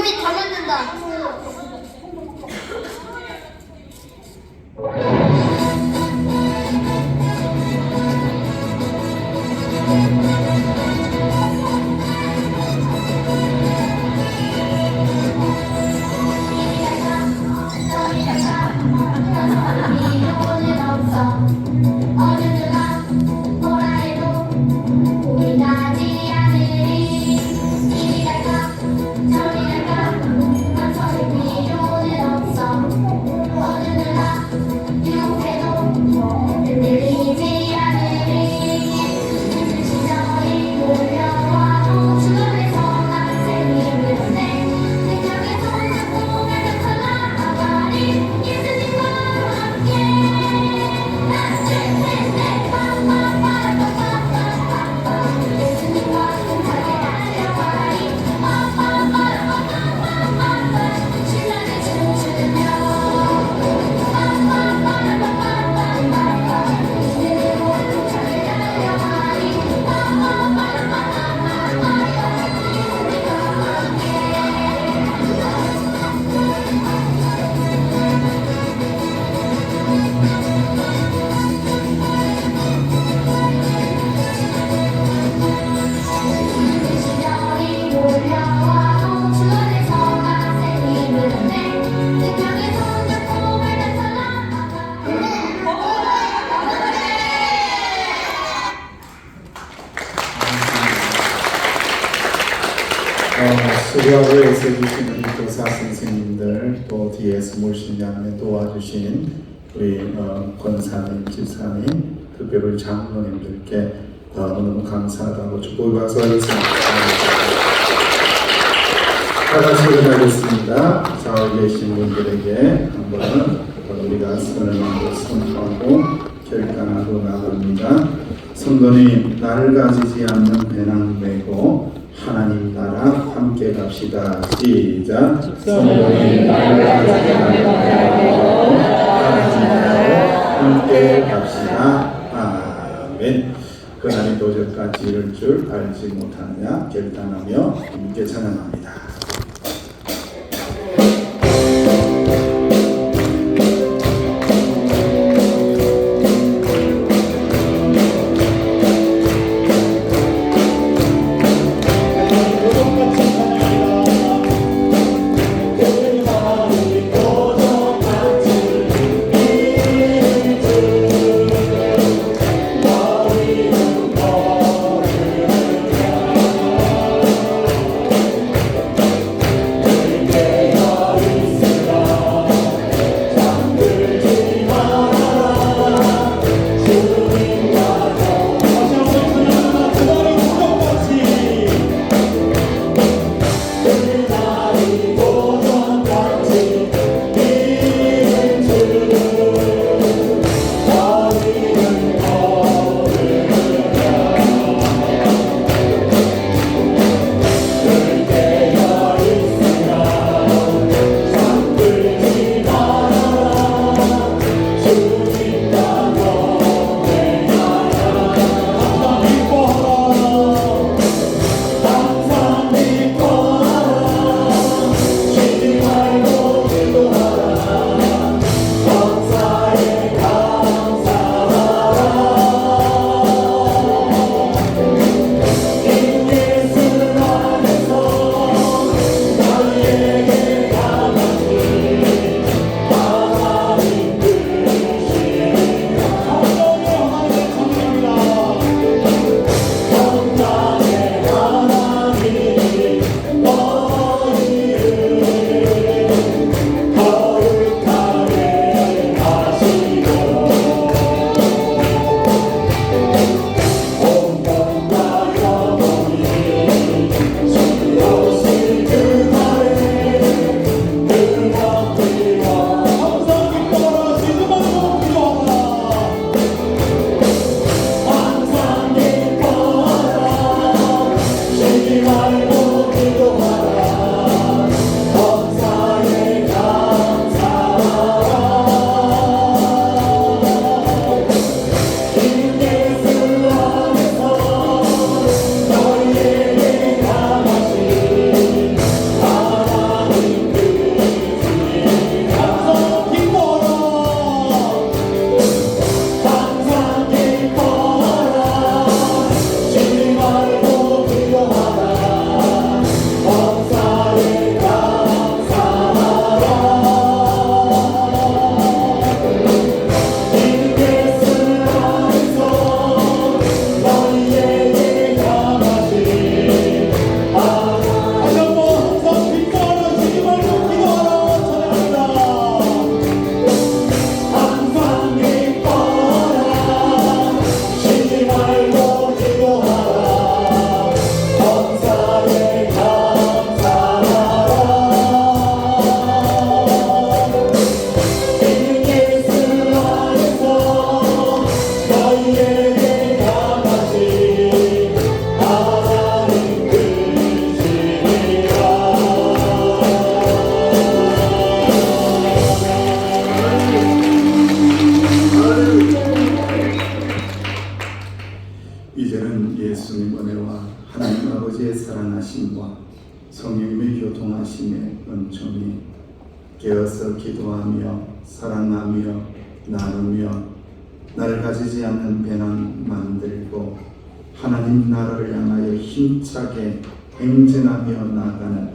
및 감염된다. 수료회에서 계시는 교사 선생님들, 또 뒤에서 물신양에 도와주신 우리 권사님, 집사님, 특별히 장로님들께 너무 감사하다고 축복을 받았습니다. 다 같이 일어나겠습니다. 좌우에 계신 분들에게 한번 우리가 선언하고 선포하고 결단하고 나갑니다. 성도님, 나를 가지지 않는 배낭 메고 하나님 나라 함께 갑시다. 시작. 성도님, 나를 가지지 않는 배낭 메고 하나님 나라 함께 갑시다. 아멘. 그날이 도저까지 이를 줄 알지 못하느냐 결단하며 함께 찬양합니다. 아버지의 사랑하심과 성령님의 교통하심의 은총이 깨어서 기도하며 사랑하며 나누며 나를 가지지 않는 배낭 만들고 하나님 나라를 향하여 힘차게 행진하며 나가는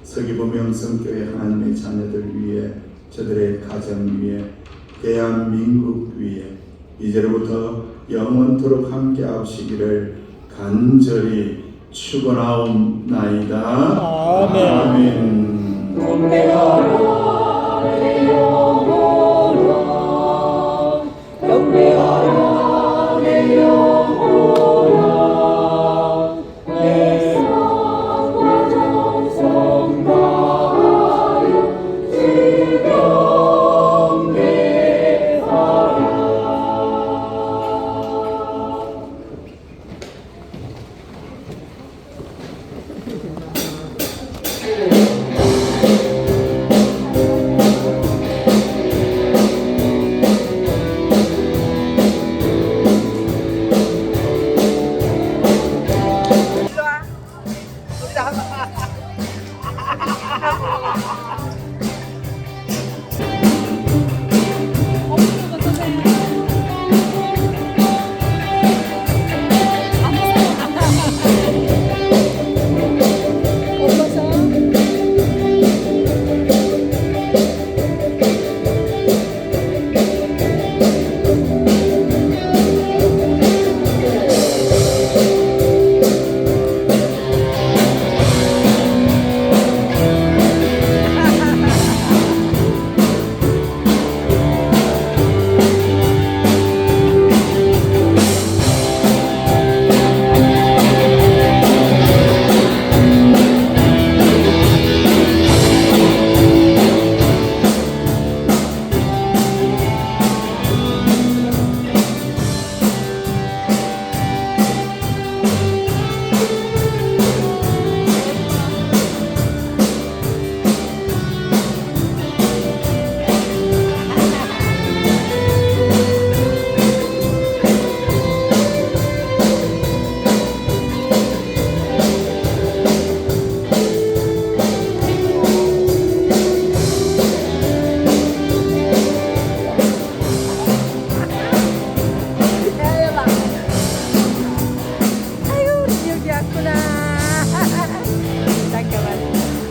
서귀포 명성교회 하나님의 자녀들 위해 저들의 가정 위에 대한민국 위에 이제로부터 영원토록 함께 하시기를 간절히 축원하옵나이다. 아멘. 아멘. 은혜하여